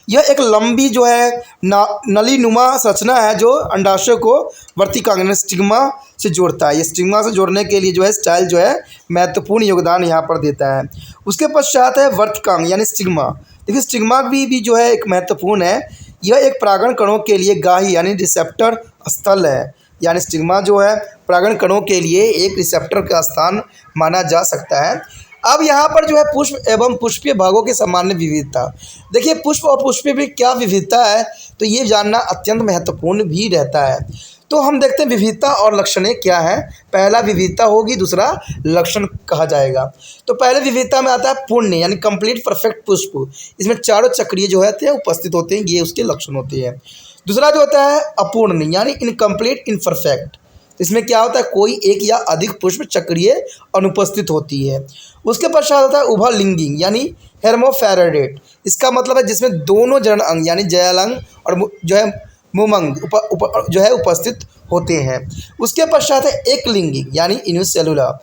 यह एक लंबी जो है नलीनुमा संरचना है जो अंडाशय को वर्तिकांग यानी स्टिग्मा से जोड़ता है। ये स्टिग्मा से जोड़ने के लिए जो है स्टाइल जो है महत्वपूर्ण योगदान यहाँ पर देता है। उसके पश्चात है वर्तिकांग यानी स्टिग्मा। देखिए स्टिग्मा भी जो है एक महत्वपूर्ण है। यह एक परागण कणों के लिए गाही यानी रिसेप्टर स्थल है। यानी स्टिग्मा जो है परागण कणों के लिए एक रिसेप्टर का स्थान माना जा सकता है। अब यहाँ पर जो है पुष्प एवं पुष्पीय भागों की सामान्य विविधता। देखिए पुष्प और पुष्पीय में क्या विविधता है, तो ये जानना अत्यंत महत्वपूर्ण भी रहता है। तो हम देखते हैं विविधता और लक्षणें क्या है। पहला विविधता होगी, दूसरा लक्षण कहा जाएगा। तो पहले विविधता में आता है पूर्ण यानी कंप्लीट परफेक्ट पुष्प। इसमें चारों चक्रीय जो होते हैं उपस्थित होते हैं, ये उसके लक्षण होते हैं। दूसरा जो होता है अपूर्ण यानी इनकम्प्लीट इनपरफेक्ट। इसमें क्या होता है, कोई एक या अधिक पुष्प चक्रीय अनुपस्थित होती है। उसके पश्चात होता है उभयलिंगी यानी हेर्मोफेरोडेट। इसका मतलब है जिसमें दोनों जनन अंग यानी जयलंग और जो है मुमंग जो है उपस्थित होते हैं। उसके पश्चात है एक लिंगी यानी इन्यूसेलुलर।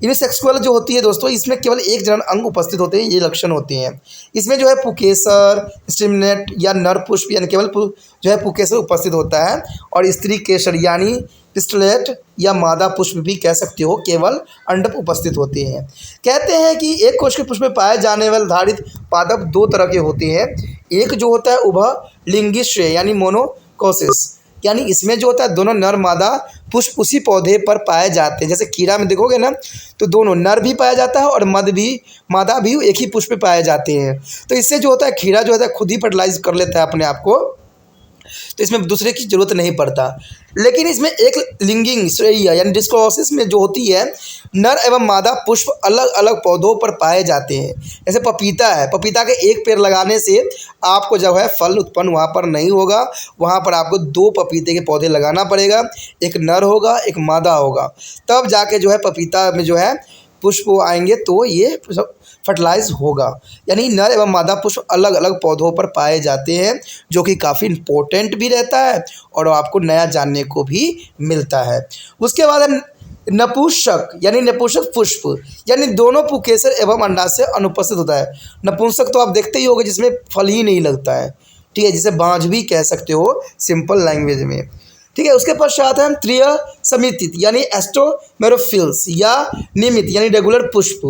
यूनिसेक्सुअल जो होती है दोस्तों, इसमें केवल एक जनन अंग उपस्थित होते हैं, ये लक्षण होते हैं। इसमें जो है पुकेसर, स्टिमुलेट या नर पुष्प यानी केवल जो है पुकेसर उपस्थित होता है। और स्त्री केसर यानी पिस्टलेट या मादा पुष्प भी कह सकते हो, केवल अंडप उपस्थित होते हैं। कहते हैं कि एक कोश के पुष्प में पाए जाने वाले धारित पादप दो तरह के होते हैं। एक जो होता है उभयलिंगीश्रेय यानी मोनोकोसिस, यानी इसमें जो होता है दोनों नर मादा पुष्प उसी पौधे पर पाए जाते हैं। जैसे खीरा में देखोगे ना, तो दोनों नर भी पाया जाता है और मादा भी एक ही पुष्प पे पाए जाते हैं। तो इससे जो होता है खीरा जो होता है खुद ही फर्टिलाइज कर लेता है अपने आप को, तो इसमें दूसरे की जरूरत नहीं पड़ता। लेकिन इसमें एक लिंगिंग श्रेय यानी डिस्कोसिस में जो होती है नर एवं मादा पुष्प अलग अलग पौधों पर पाए जाते हैं। जैसे पपीता है, पपीता के एक पेड़ लगाने से आपको जो है फल उत्पन्न वहाँ पर नहीं होगा, वहाँ पर आपको दो पपीते के पौधे लगाना पड़ेगा, एक नर होगा एक मादा होगा, तब जाके जो है पपीता में जो है पुष्प आएंगे तो ये फर्टिलाइज होगा। यानी नर एवं मादा पुष्प अलग अलग पौधों पर पाए जाते हैं, जो कि काफ़ी इम्पोर्टेंट भी रहता है और आपको नया जानने को भी मिलता है। उसके बाद है नपुंसक यानी नपुंसक पुष्प, यानी दोनों पुकेसर एवं अंडाशय अनुपस्थित होता है। नपुंसक तो आप देखते ही होंगे जिसमें फल ही नहीं लगता है, ठीक है, जिसे बाँझ भी कह सकते हो सिंपल लैंग्वेज में, ठीक है। उसके पश्चात है त्रिय समितित यानी एस्टोमेरोफिल्स या नियमित यानी रेगुलर पुष्प।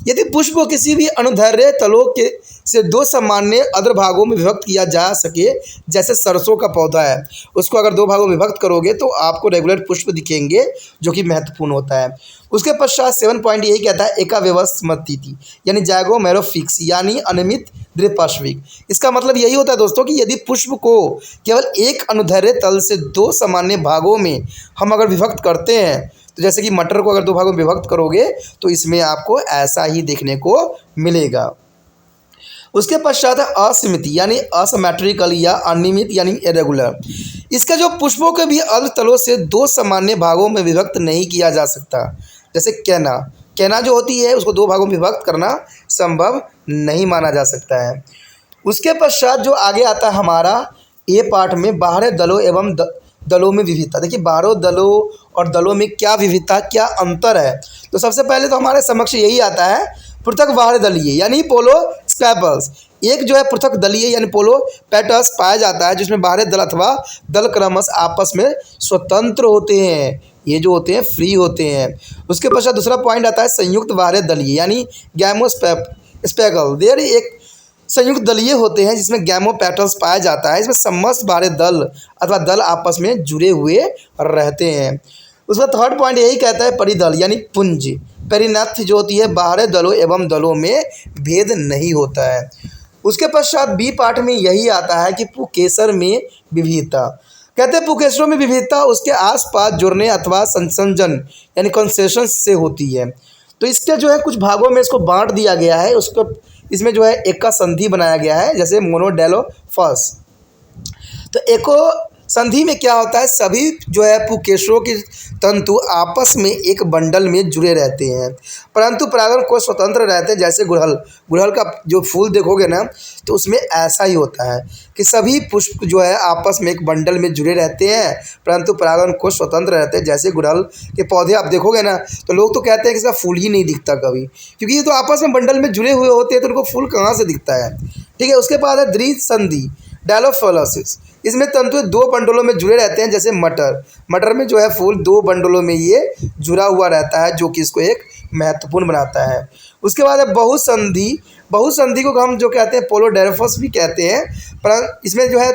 यदि पुष्प को किसी भी अनुदैर्घ्य तलों के से दो सामान्य अदर भागों में विभक्त किया जा सके, जैसे सरसों का पौधा है, उसको अगर दो भागों में विभक्त करोगे तो आपको रेगुलर पुष्प दिखेंगे, जो कि महत्वपूर्ण होता है। उसके पश्चात 7 पॉइंट यही कहता है एकाव्यवस्थिति यानी जैगोमेरोफिक्स यानी अनियमित द्विपार्श्विक। इसका मतलब यही होता है दोस्तों कि यदि पुष्प को केवल एक अनुदैर्घ्य तल से दो सामान्य भागों में हम अगर विभक्त करते हैं, तो जैसे कि मटर को अगर दो भागों में विभक्त करोगे तो इसमें आपको ऐसा ही देखने को मिलेगा। उसके पश्चात है असीमित यानी असमेट्रिकल या अनियमित यानी इरेगुलर। इसका जो पुष्पों के भी अर्ध तलों से दो सामान्य भागों में विभक्त नहीं किया जा सकता। जैसे कैना जो होती है उसको दो भागों में विभक्त करना संभव नहीं माना जा सकता है। उसके पश्चात जो आगे आता है हमारा ए पार्ट में बाहरी दलों एवं दलों में विविधता। देखिए बाहरी दलों और दलों में क्या विविधता, क्या अंतर है। तो सबसे पहले तो हमारे समक्ष यही आता है पृथक बाहरी दलीय यानी पोलो स्कैपल्स। एक जो है पृथक दलीय यानी पोलो पैटर्स पाया जाता है, जिसमें बाहरी दल अथवा दल क्रमश आपस में स्वतंत्र होते हैं, ये जो होते हैं फ्री होते हैं। उसके पश्चात दूसरा पॉइंट आता है संयुक्त बाहरी दलीय यानी गैमोस्पेगल। देयर एक संयुक्त दलीय होते हैं जिसमें गैमो पैटर्न्स पाया जाता है। इसमें समस्त बाहरी दल अथवा दल आपस में जुड़े हुए रहते हैं। उसका थर्ड पॉइंट यही कहता है परिदल यानी पुंज। पेरिनथ जो होती है बाहरी दलों एवं दलों में भेद नहीं होता है। उसके पश्चात बी पार्ट में यही आता है कि पुकेसर में विविधता। कहते हैं पुकेसरों में विविधता उसके आसपास जुड़ने अथवा संसंजन यानी कंसेशन से होती है। तो इसके जो है कुछ भागों में इसको बांट दिया गया है, उसको इसमें जो है एक का संधि बनाया गया है, जैसे मोनोडेलोफस। तो एको संधि में क्या होता है, सभी जो है पुकेसरों के तंतु आपस में एक बंडल में जुड़े रहते हैं, परंतु परागण कोश स्वतंत्र रहते हैं। जैसे गुड़हल का जो फूल देखोगे ना, तो उसमें ऐसा ही होता है कि सभी पुष्प जो है आपस में एक बंडल में जुड़े रहते हैं, परंतु परागण कोश स्वतंत्र रहते हैं। जैसे गुड़हल के पौधे आप देखोगे ना, तो लोग तो कहते हैं कि इसका फूल ही नहीं दिखता कभी, क्योंकि ये तो आपस में बंडल में जुड़े हुए होते हैं, तो उनको फूल कहाँ से दिखता है, ठीक है। उसके बाद है द्विसंधि डायलोफोलोसिस, इसमें तंतु दो बंडलों में जुड़े रहते हैं, जैसे मटर में जो है फूल दो बंडलों में ये जुड़ा हुआ रहता है, जो कि इसको एक महत्वपूर्ण बनाता है। उसके बाद है बहुसंधि को हम जो कहते हैं पोलोडेल्फस भी कहते हैं, पर इसमें जो है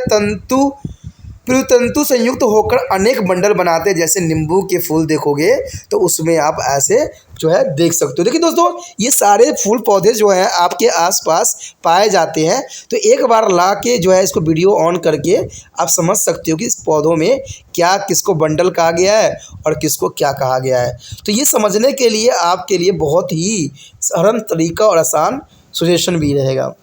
तंतु संयुक्त होकर अनेक बंडल बनाते हैं, जैसे नींबू के फूल देखोगे तो उसमें आप ऐसे जो है देख सकते हो। देखिए दोस्तों, ये सारे फूल पौधे जो हैं आपके आसपास पाए जाते हैं, तो एक बार ला के जो है इसको वीडियो ऑन करके आप समझ सकते हो कि इस पौधों में क्या किसको बंडल कहा गया है और किसको क्या कहा गया है। तो ये समझने के लिए आपके लिए बहुत ही सरल तरीका और आसान सजेशन भी रहेगा।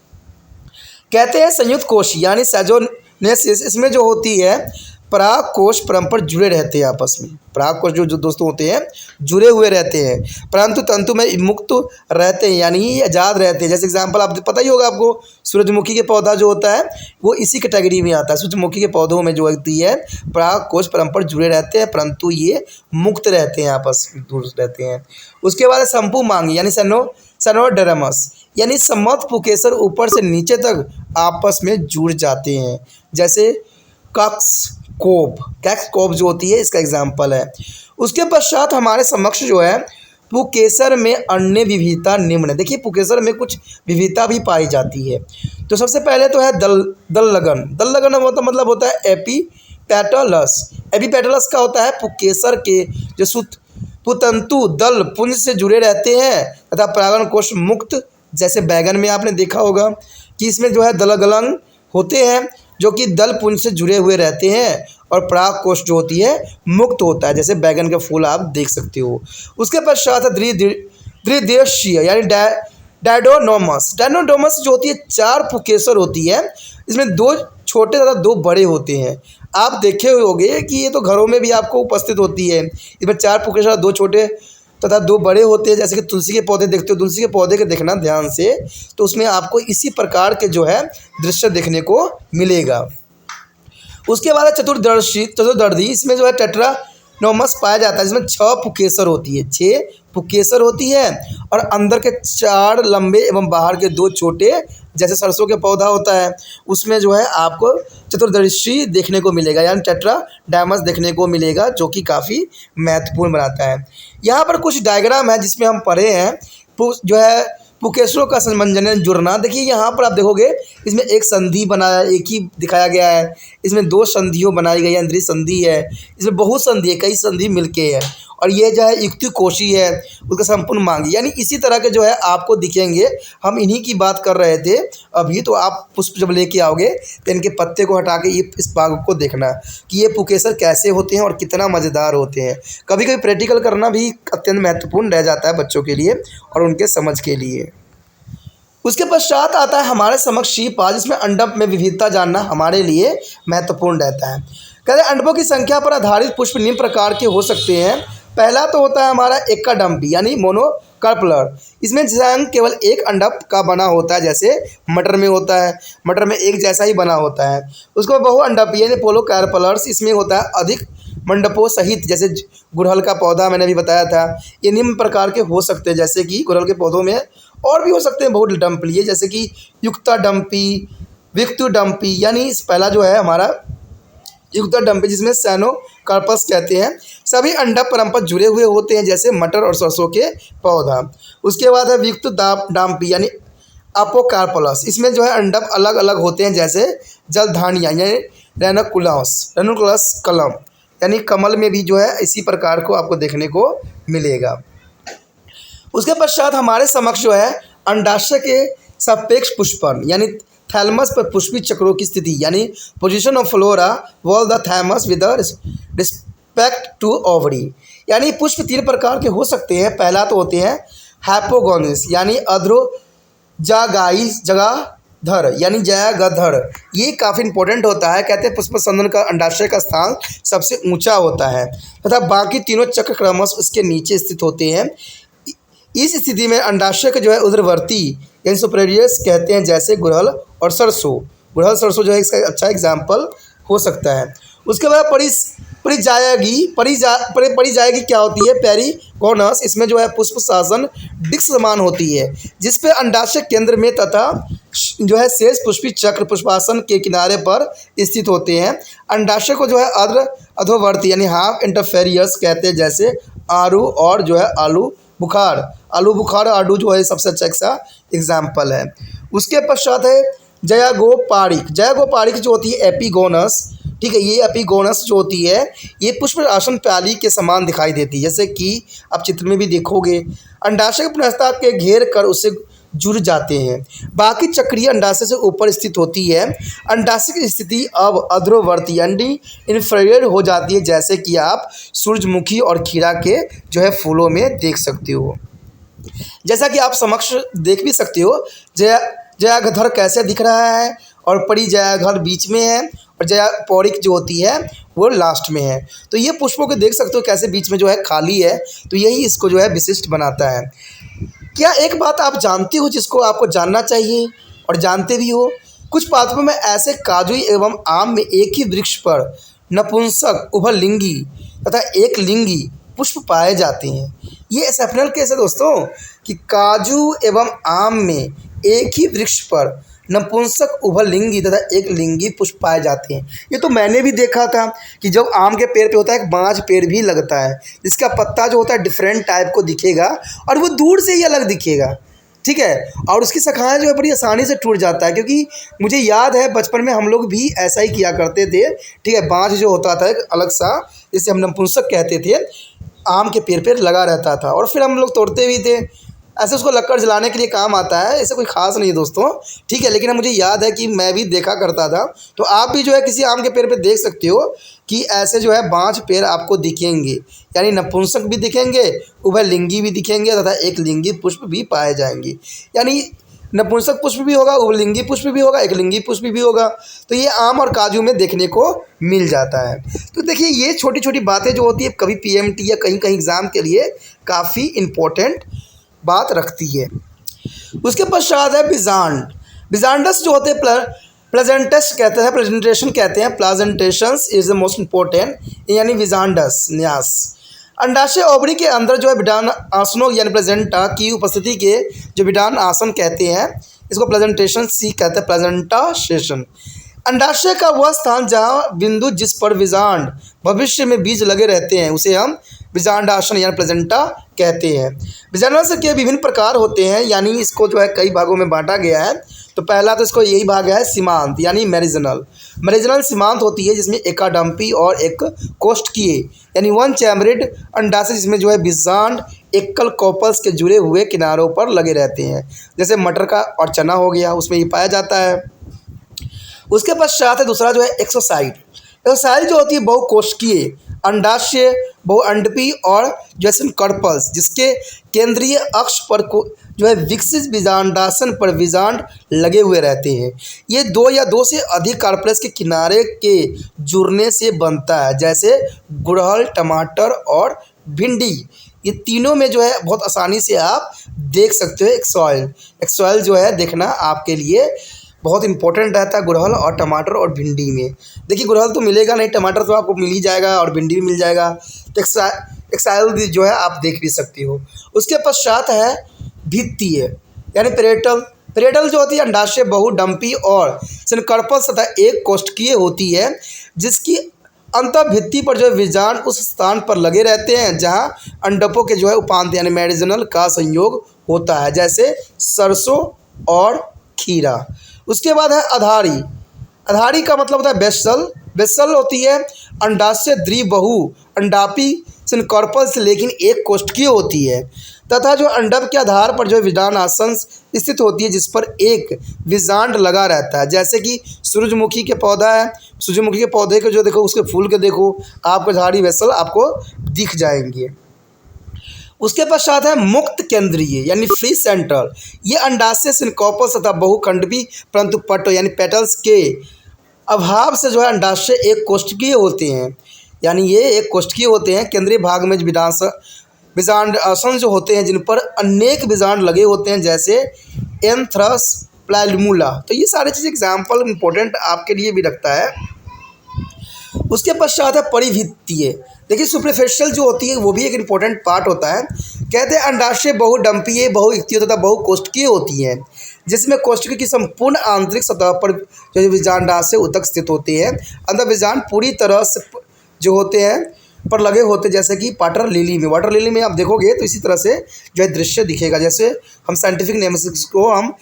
कहते हैं संयुक्त कोश यानी सेजोनेसिस, इसमें जो होती है पराग कोश परस्पर जुड़े रहते हैं आपस में। पराग कोश जो दोस्तों होते हैं जुड़े हुए रहते हैं, परंतु तंतु में मुक्त रहते हैं, यानी आज़ाद रहते हैं। जैसे एग्जांपल आप पता ही होगा आपको, सूरजमुखी के पौधा जो होता है वो इसी कैटेगरी में आता है। सूरजमुखी के पौधों में जो होती है पराग कोश परस्पर जुड़े रहते हैं, परंतु ये मुक्त रहते हैं, आपस में दूर रहते हैं। उसके बाद संपू मांगी यानी सेनोडर्मस, यानी समर्थ पुकेसर ऊपर से नीचे तक आपस में जुड़ जाते हैं, जैसे कैक्सकोप जो होती है इसका एग्जाम्पल है। उसके पश्चात हमारे समक्ष जो है पुकेसर में अन्य विविधता निम्न है। देखिए पुकेसर में कुछ विविधता भी पाई जाती है। तो सबसे पहले तो है दल लगन मतलब होता है एपीपेटलस का होता है पुकेसर के जो पुतंतु दल पुंज से जुड़े रहते हैं तथा परागन कोश मुक्त, जैसे बैगन में आपने देखा होगा कि इसमें जो है दलगलन होते हैं जो कि दल पुंज से जुड़े हुए रहते हैं, और पराग कोश जो होती है मुक्त होता है, जैसे बैगन का फूल आप देख सकते हो। उसके पश्चात है द्विदेशीय यानी डायडोनोमस जो होती है चार पुकेसर होती है, इसमें दो छोटे तथा दो बड़े होते हैं। आप देखे होंगे कि ये तो घरों में भी आपको उपस्थित होती है। इसमें चार पुकेसर, दो छोटे तथा दो बड़े होते हैं। जैसे कि तुलसी के पौधे देखते हो, तुलसी के पौधे के देखना ध्यान से, तो उसमें आपको इसी प्रकार के जो है दृश्य देखने को मिलेगा। उसके बाद चतुर्दर्दी, इसमें जो है टेट्रानोमस पाया जाता है, इसमें 6 पुकेसर होती है और अंदर के 4 लंबे एवं बाहर के 2 छोटे, जैसे सरसों के पौधा होता है उसमें जो है आपको चतुर्दर्शी देखने को मिलेगा, यानी टेट्राडाइमस देखने को मिलेगा, जो कि काफ़ी महत्वपूर्ण बनाता है। यहाँ पर कुछ डायग्राम है जिसमें हम पढ़े हैं जो है पुकेसरों का समंजन जुड़ना। देखिए यहाँ पर आप देखोगे इसमें एक संधि बनाया, एक ही दिखाया गया है, इसमें 2 संधियों बनाई गई है, द्विसंधि है, इसमें बहुत संधि है, कई संधि मिलके है, और ये जो है युक्ति कोशी है, उसका संपूर्ण मांगी, यानी इसी तरह के जो है आपको दिखेंगे। हम इन्हीं की बात कर रहे थे अभी। तो आप पुष्प जब लेके आओगे तो इनके पत्ते को हटा के ये इस भाग को देखना कि ये पुकेसर कैसे होते हैं और कितना मज़ेदार होते हैं। कभी कभी प्रैक्टिकल करना भी अत्यंत महत्वपूर्ण रह जाता है बच्चों के लिए और उनके समझ के लिए। उसके पश्चात आता है हमारे समक्ष शीपा, जिसमें अंडप में विविधता जानना हमारे लिए महत्वपूर्ण रहता है। कहते हैं अंडपों की संख्या पर आधारित पुष्प निम्न प्रकार के हो सकते हैं। पहला तो होता है हमारा एकाडम्पी यानी मोनोकार्पलर, इसमें जंग केवल एक अंडप का बना होता है, जैसे मटर में होता है, मटर में एक जैसा ही बना होता है। उसके बाद बहुअंडपी यानी पोलोकार्पलर्स, इसमें होता है अधिक मंडपों सहित, जैसे गुड़हल का पौधा मैंने भी बताया था। ये निम्न प्रकार के हो सकते हैं, जैसे कि गुड़हल के पौधों में और भी हो सकते हैं बहुत डंपी, जैसे कि युक्ता डंपी, विक्तु डंपी, यानी पहला जो है हमारा युक्ता डंपी जिसमें सैनोकार्पस कहते हैं। सभी अंडप परस्पर जुड़े हुए होते हैं, जैसे मटर और सरसों के पौधा। उसके बाद है विक्तु डांपी यानी अपोकार्पलस, इसमें जो है अंडप अलग अलग होते हैं, जैसे जलधानिया यानी रेनोकुलस कलम, यानी कमल में भी जो है इसी प्रकार को आपको देखने को मिलेगा। उसके पश्चात हमारे समक्ष जो है अंडाशय के सापेक्ष पुष्पन यानी थैलमस पर पुष्पी चक्रों की स्थिति, यानी position of floral whorl the thalamus with respect to ovary, यानी पुष्प 3 प्रकार के हो सकते हैं। पहला तो होते हैं हाइपोगोनिस यानी जगाधर यानी जयागधर, ये काफ़ी इंपॉर्टेंट होता है। कहते हैं पुष्प संदन का अंडाशय का स्थान सबसे ऊंचा होता है तथा बाकी तीनों चक्र क्रमश उसके नीचे स्थित होते हैं। इस स्थिति में अंडाशय का जो है उधरवर्ती यानी सुपीरियर्स कहते हैं, जैसे गुड़हल और सरसों। गुड़हल सरसों जो है इसका अच्छा एग्जाम्पल हो सकता है। उसके बाद परिजाएगी क्या होती है, पेरिगोनस। इसमें जो है पुष्प शासन डिस्क समान होती है, जिसपे अंडाशय केंद्र में तथा जो है शेष पुष्पी चक्र पुष्पासन के किनारे पर स्थित होते हैं। अंडाशय को जो है अधोवर्ती यानी हाफ इंटरफेरियस कहते हैं, जैसे आड़ू और जो है आलू बुखार आड़ू जो है सबसे अच्छा एग्जाम्पल है। उसके पश्चात है जयागोपारिक जो होती है एपिगोनस। ठीक है, ये एपिगोनस जो होती है ये पुष्प आसन प्याली के समान दिखाई देती है, जैसे कि आप चित्र में भी देखोगे। अंडाशय के पुनस्ताप के घेर कर उससे जुड़ जाते हैं। बाकी चक्रीय अंडाशय से ऊपर स्थित होती है। अंडाशय की स्थिति अब अध्रुवर्ती यानी इंफ्रारेड हो जाती है, जैसे कि आप सूरजमुखी और खीरा के जो है फूलों में देख सकते हो। जैसा कि आप समक्ष देख भी सकते हो, जयाधर कैसे दिख रहा है और परिजयाधर बीच में है और जयापौरिक जो होती है वो लास्ट में है। तो ये पुष्पों को देख सकते हो कैसे बीच में जो है खाली है, तो यही इसको जो है विशिष्ट बनाता है। क्या एक बात आप जानते हो जिसको आपको जानना चाहिए और जानते भी हो? कुछ पात्रों में ऐसे काजू एवं आम में एक ही वृक्ष पर नपुंसक उभयलिंगी तथा एक लिंगी पुष्प पाए जाते हैं। ये एक्सेप्शनल केस है दोस्तों कि काजू एवं आम में एक ही वृक्ष पर नपुंसक उभयलिंगी तथा एक लिंगी पुष्प पाए जाते हैं। ये तो मैंने भी देखा था कि जब आम के पेड़ पे होता है एक बांझ पेड़ भी लगता है, जिसका पत्ता जो होता है डिफरेंट टाइप को दिखेगा और वो दूर से ही अलग दिखेगा। ठीक है, और उसकी शाखाएं जो है बड़ी आसानी से टूट जाता है, क्योंकि मुझे याद है बचपन में हम लोग भी ऐसा ही किया करते थे। ठीक है, बांझ जो होता था एक अलग सा, जिसे हम नपुंसक कहते थे, आम के पेड़ पे लगा रहता था और फिर हम लोग तोड़ते भी थे। ऐसे उसको लकड़ जलाने के लिए काम आता है, ऐसे कोई ख़ास नहीं है दोस्तों। ठीक है, लेकिन मुझे याद है कि मैं भी देखा करता था। तो आप भी जो है किसी आम के पेड़ पे देख सकते हो कि ऐसे जो है बांझ पेड़ आपको दिखेंगे, यानी नपुंसक भी दिखेंगे, उभयलिंगी भी दिखेंगे तथा एक लिंगी पुष्प भी पाए जाएंगे। यानी नपुंसक पुष्प भी होगा, उभयलिंगी पुष्प भी होगा, एक लिंगी पुष्प भी होगा। तो ये आम और काजू में देखने को मिल जाता है। तो देखिए ये छोटी छोटी बातें जो होती है कभी पीएमटी या कहीं कहीं एग्ज़ाम के लिए काफ़ी इम्पोर्टेंट बात रखती है। उसके पश्चात है बिजांडस जो होते हैं प्लेजेंटेशन कहते हैं प्लेजेंटेशंस इज द मोस्ट इम्पोर्टेंट, यानी बिजांडस न्यास। अंडाशय ओवरी के अंदर जो है विडान आसनों यानी प्लेजेंटा की उपस्थिति के जो विडान आसन कहते हैं, इसको प्लेजेंटेशन सी कहते हैं, प्लेजेंटासेशन। अंडाशय का वह स्थान जहाँ बिंदु जिस पर विजांड भविष्य में बीज लगे रहते हैं उसे हम विजांडासन यानी प्लेजेंटा कहते हैं। विजांडासन के विभिन्न प्रकार होते हैं, यानी इसको जो है कई भागों में बांटा गया है। तो पहला तो इसको यही भाग है सीमांत यानी मेरिजिनल सीमांत होती है, जिसमें एकाडंपी और एक कोष्ठकीय यानी वन चैम्बर्ड अंडाशय, जिसमें जो है विजांड एकल कॉपल्स के जुड़े हुए किनारों पर लगे रहते हैं, जैसे मटर का और चना हो गया, उसमें ये पाया जाता है। उसके पश्चात है दूसरा जो है एक्सोसाइड जो होती है बहुकोशिकीय अंडाशय बहुअंडपी और जैसे कार्पल्स, जिसके केंद्रीय अक्ष पर जो है विकसित विजांडासन पर विजांड लगे हुए रहते हैं। ये दो या दो से अधिक कार्पल्स के किनारे के जुड़ने से बनता है, जैसे गुड़हल, टमाटर और भिंडी। ये तीनों में जो है बहुत आसानी से आप देख सकते हो। एक्सॉइल जो है देखना आपके लिए बहुत इंपॉर्टेंट रहता है गुड़हल और टमाटर और भिंडी में। देखिए गुड़हल तो मिलेगा नहीं, टमाटर तो आपको मिल ही जाएगा और भिंडी भी मिल जाएगा। तो एक्साइल जो है आप देख भी सकती हो। उसके पश्चात है भित्तीय यानी पेरेटल जो होती है अंडाशय बहुडंपी और सिनकर्पल तथा एक कोष्ठकीय होती है, जिसकी अंतःभित्ति पर जो है विजांड उस स्थान पर लगे रहते हैं जहां अंडकों के जो है उपांत यानी मेरिजिनल का संयोग होता है, जैसे सरसों और खीरा। उसके बाद है अधारी का मतलब होता है बेसल होती है अंडाशय द्विबहु अंडापी सिनकॉर्पल्स, लेकिन एक कोष्ठकीय होती है तथा जो अंडक के आधार पर जो विजांड आसन स्थित होती है, जिस पर एक विजांड लगा रहता है, जैसे कि सूरजमुखी के पौधा है, सूरजमुखी के पौधे के जो देखो उसके फूल के देखो आपको झाड़ी वेसल आपको दिख जाएंगे। उसके पश्चात है मुक्त केंद्रीय यानी फ्री सेंट्रल। ये अंडाशय सिनकॉर्पल्स तथा बहुखंडवी परंतु पट यानी पेटल्स के अभाव से जो है अंडाशय एक कोष्ठकीय होते हैं, यानी ये एक कोष्ठकीय होते हैं। केंद्रीय भाग में विजांड आसन जो होते हैं जिन पर अनेक विजांड लगे होते हैं, जैसे एंथ्रस प्लाइमूला। तो ये सारी चीज़ एग्जाम्पल इम्पोर्टेंट आपके लिए भी रखता है। उसके पश्चात है परिभित्तीय। देखिए सुपरफिशियल जो होती है वो भी एक इम्पोर्टेंट पार्ट होता है। कहते हैं अंडाशय बहुडंपीय, बहुइक्तीय तथा बहुकोष्ठकीय होती हैं, जिसमें कोष्ठक की संपूर्ण आंतरिक सतह पर जो बीजांडाशय ऊतक स्थित होते हैं। अंदर बीजांड पूरी तरह से जो होते हैं पर लगे होते हैं, जैसे कि वाटर लिली में। वाटर लिली में आप देखोगे तो इसी तरह से जो है दृश्य दिखेगा, जैसे हम साइंटिफिक नेम को हम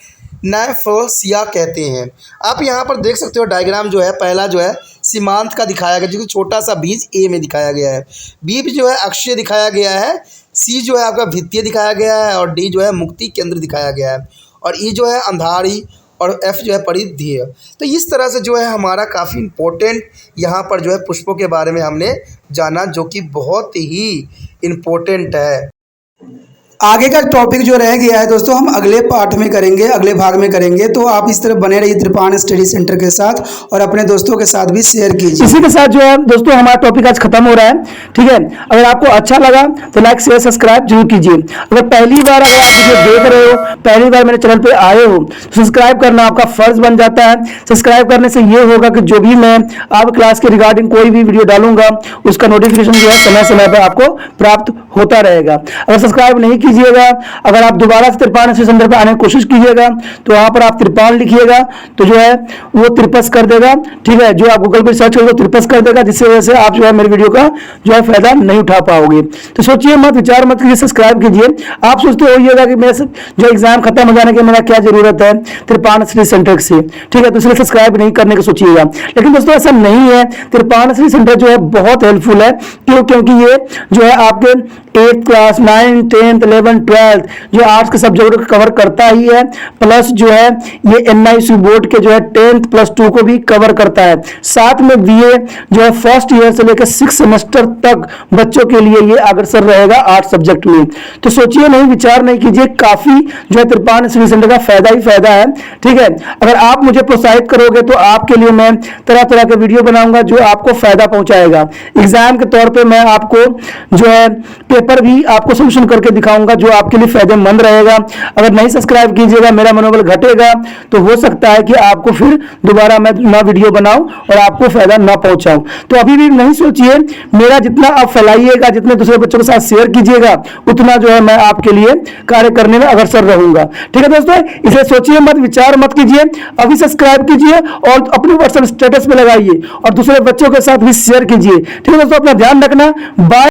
नाइफोसिया कहते हैं। आप यहाँ पर देख सकते हो डायग्राम जो है, पहला जो है सीमांत का दिखाया गया, जो कि छोटा सा बीज ए में दिखाया गया है। बी जो है अक्षीय दिखाया गया है, सी जो है आपका भित्तीय दिखाया गया है, और डी जो है मुक्ति केंद्र दिखाया गया है, और ई जो है अंधारी, और एफ जो है परिधीय। तो इस तरह से जो है हमारा काफ़ी इम्पोर्टेंट यहाँ पर जो है पुष्पों के बारे में हमने जाना, जो कि बहुत ही इम्पोर्टेंट है। आगे का टॉपिक जो रह गया है दोस्तों हम अगले पार्ट में करेंगे, अगले भाग में करेंगे। तो आप इस तरह बने रहिए त्रिपाण स्टडी सेंटर के साथ और अपने दोस्तों के साथ भी शेयर कीजिए। इसी के साथ जो है दोस्तों हमारा टॉपिक आज खत्म हो रहा है, ठीक है। अगर आपको अच्छा लगा तो लाइक शेयर सब्सक्राइब जरूर कीजिए। अगर पहली बार अगर आप वीडियो देख रहे हो, पहली बार मेरे चैनल पे आए हो, तो सब्सक्राइब करना आपका फर्ज बन जाता है। सब्सक्राइब करने से ये होगा कि जो भी मैं आप क्लास के रिगार्डिंग कोई भी वीडियो डालूंगा उसका नोटिफिकेशन जो है समय समय पर आपको प्राप्त होता रहेगा। अगर सब्सक्राइब नहीं कीजिएगा, अगर आप दोबारा से त्रिपाण स्टडी सेंटर पर आने की कोशिश कीजिएगा तो वहां पर आप त्रिपाण लिखिएगा तो जो है वो त्रिपस कर देगा, ठीक है। जो आप गूगल पर सर्च करोगे त्रिपस कर देगा, जिससे वजह से आप जो है मेरे वीडियो का जो है फायदा नहीं उठा पाओगे। तो सोचिए मत, विचार मत कीजिए, सब्सक्राइब कीजिए। आप सोचते होइएगा कि मेरे जो एग्जाम खत्म हो जाने के मेरा क्या जरूरत है त्रिपाण स्टडी सेंटर से, ठीक है, तो इसलिए सब्सक्राइब नहीं करने का सोचिएगा। लेकिन दोस्तों ऐसा नहीं है, त्रिपाण स्टडी सेंटर जो है बहुत हेल्पफुल है। क्योंकि ये जो है आपके 8th class 9th 10th 11th 12th जो आर्ट्स के सब्जेक्ट को कवर करता ही है, प्लस जो है ये NIC बोर्ड के जो है 10th प्लस 2 को भी कवर करता है। साथ में BA जो है फर्स्ट ईयर से लेकर 6 सेमेस्टर तक बच्चों के लिए ये अग्रसर रहेगा आर्ट्स सब्जेक्ट में। तो सोचिए नहीं, विचार नहीं कीजिए, काफी जो है त्रिपाण स्टडी सेंटर का फायदा ही फायदा है, ठीक है। अगर आप मुझे प्रोत्साहित करोगे तो आपके लिए मैं तरह तरह के वीडियो बनाऊंगा जो आपको फायदा पहुंचाएगा। एग्जाम के तौर पर मैं आपको जो है पेपर भी आपको सोल्यूशन करके दिखाऊंगा जो आपके लिए फायदेमंद रहेगा। अगर नहीं सब्सक्राइब कीजिएगा, मेरा मनोबल घटेगा, तो हो सकता है कि आपको फिर दोबारा मैं ना वीडियो बनाऊं और आपको फायदा ना पहुंचाऊं। तो अभी भी नहीं सोचिए, मेरा जितना आप फैलाइएगा, जितने दूसरे बच्चों के साथ शेयर कीजिएगा, उतना जो है मैं आपके लिए कार्य करने में अग्रसर रहूंगा, ठीक है दोस्तों। इसे सोचिए मत, विचार मत कीजिए, अभी सब्सक्राइब कीजिए और अपने व्हाट्सएप स्टेटस पे लगाइए और दूसरे बच्चों के साथ भी शेयर कीजिए, ठीक है दोस्तों। अपना ध्यान रखना, बाय।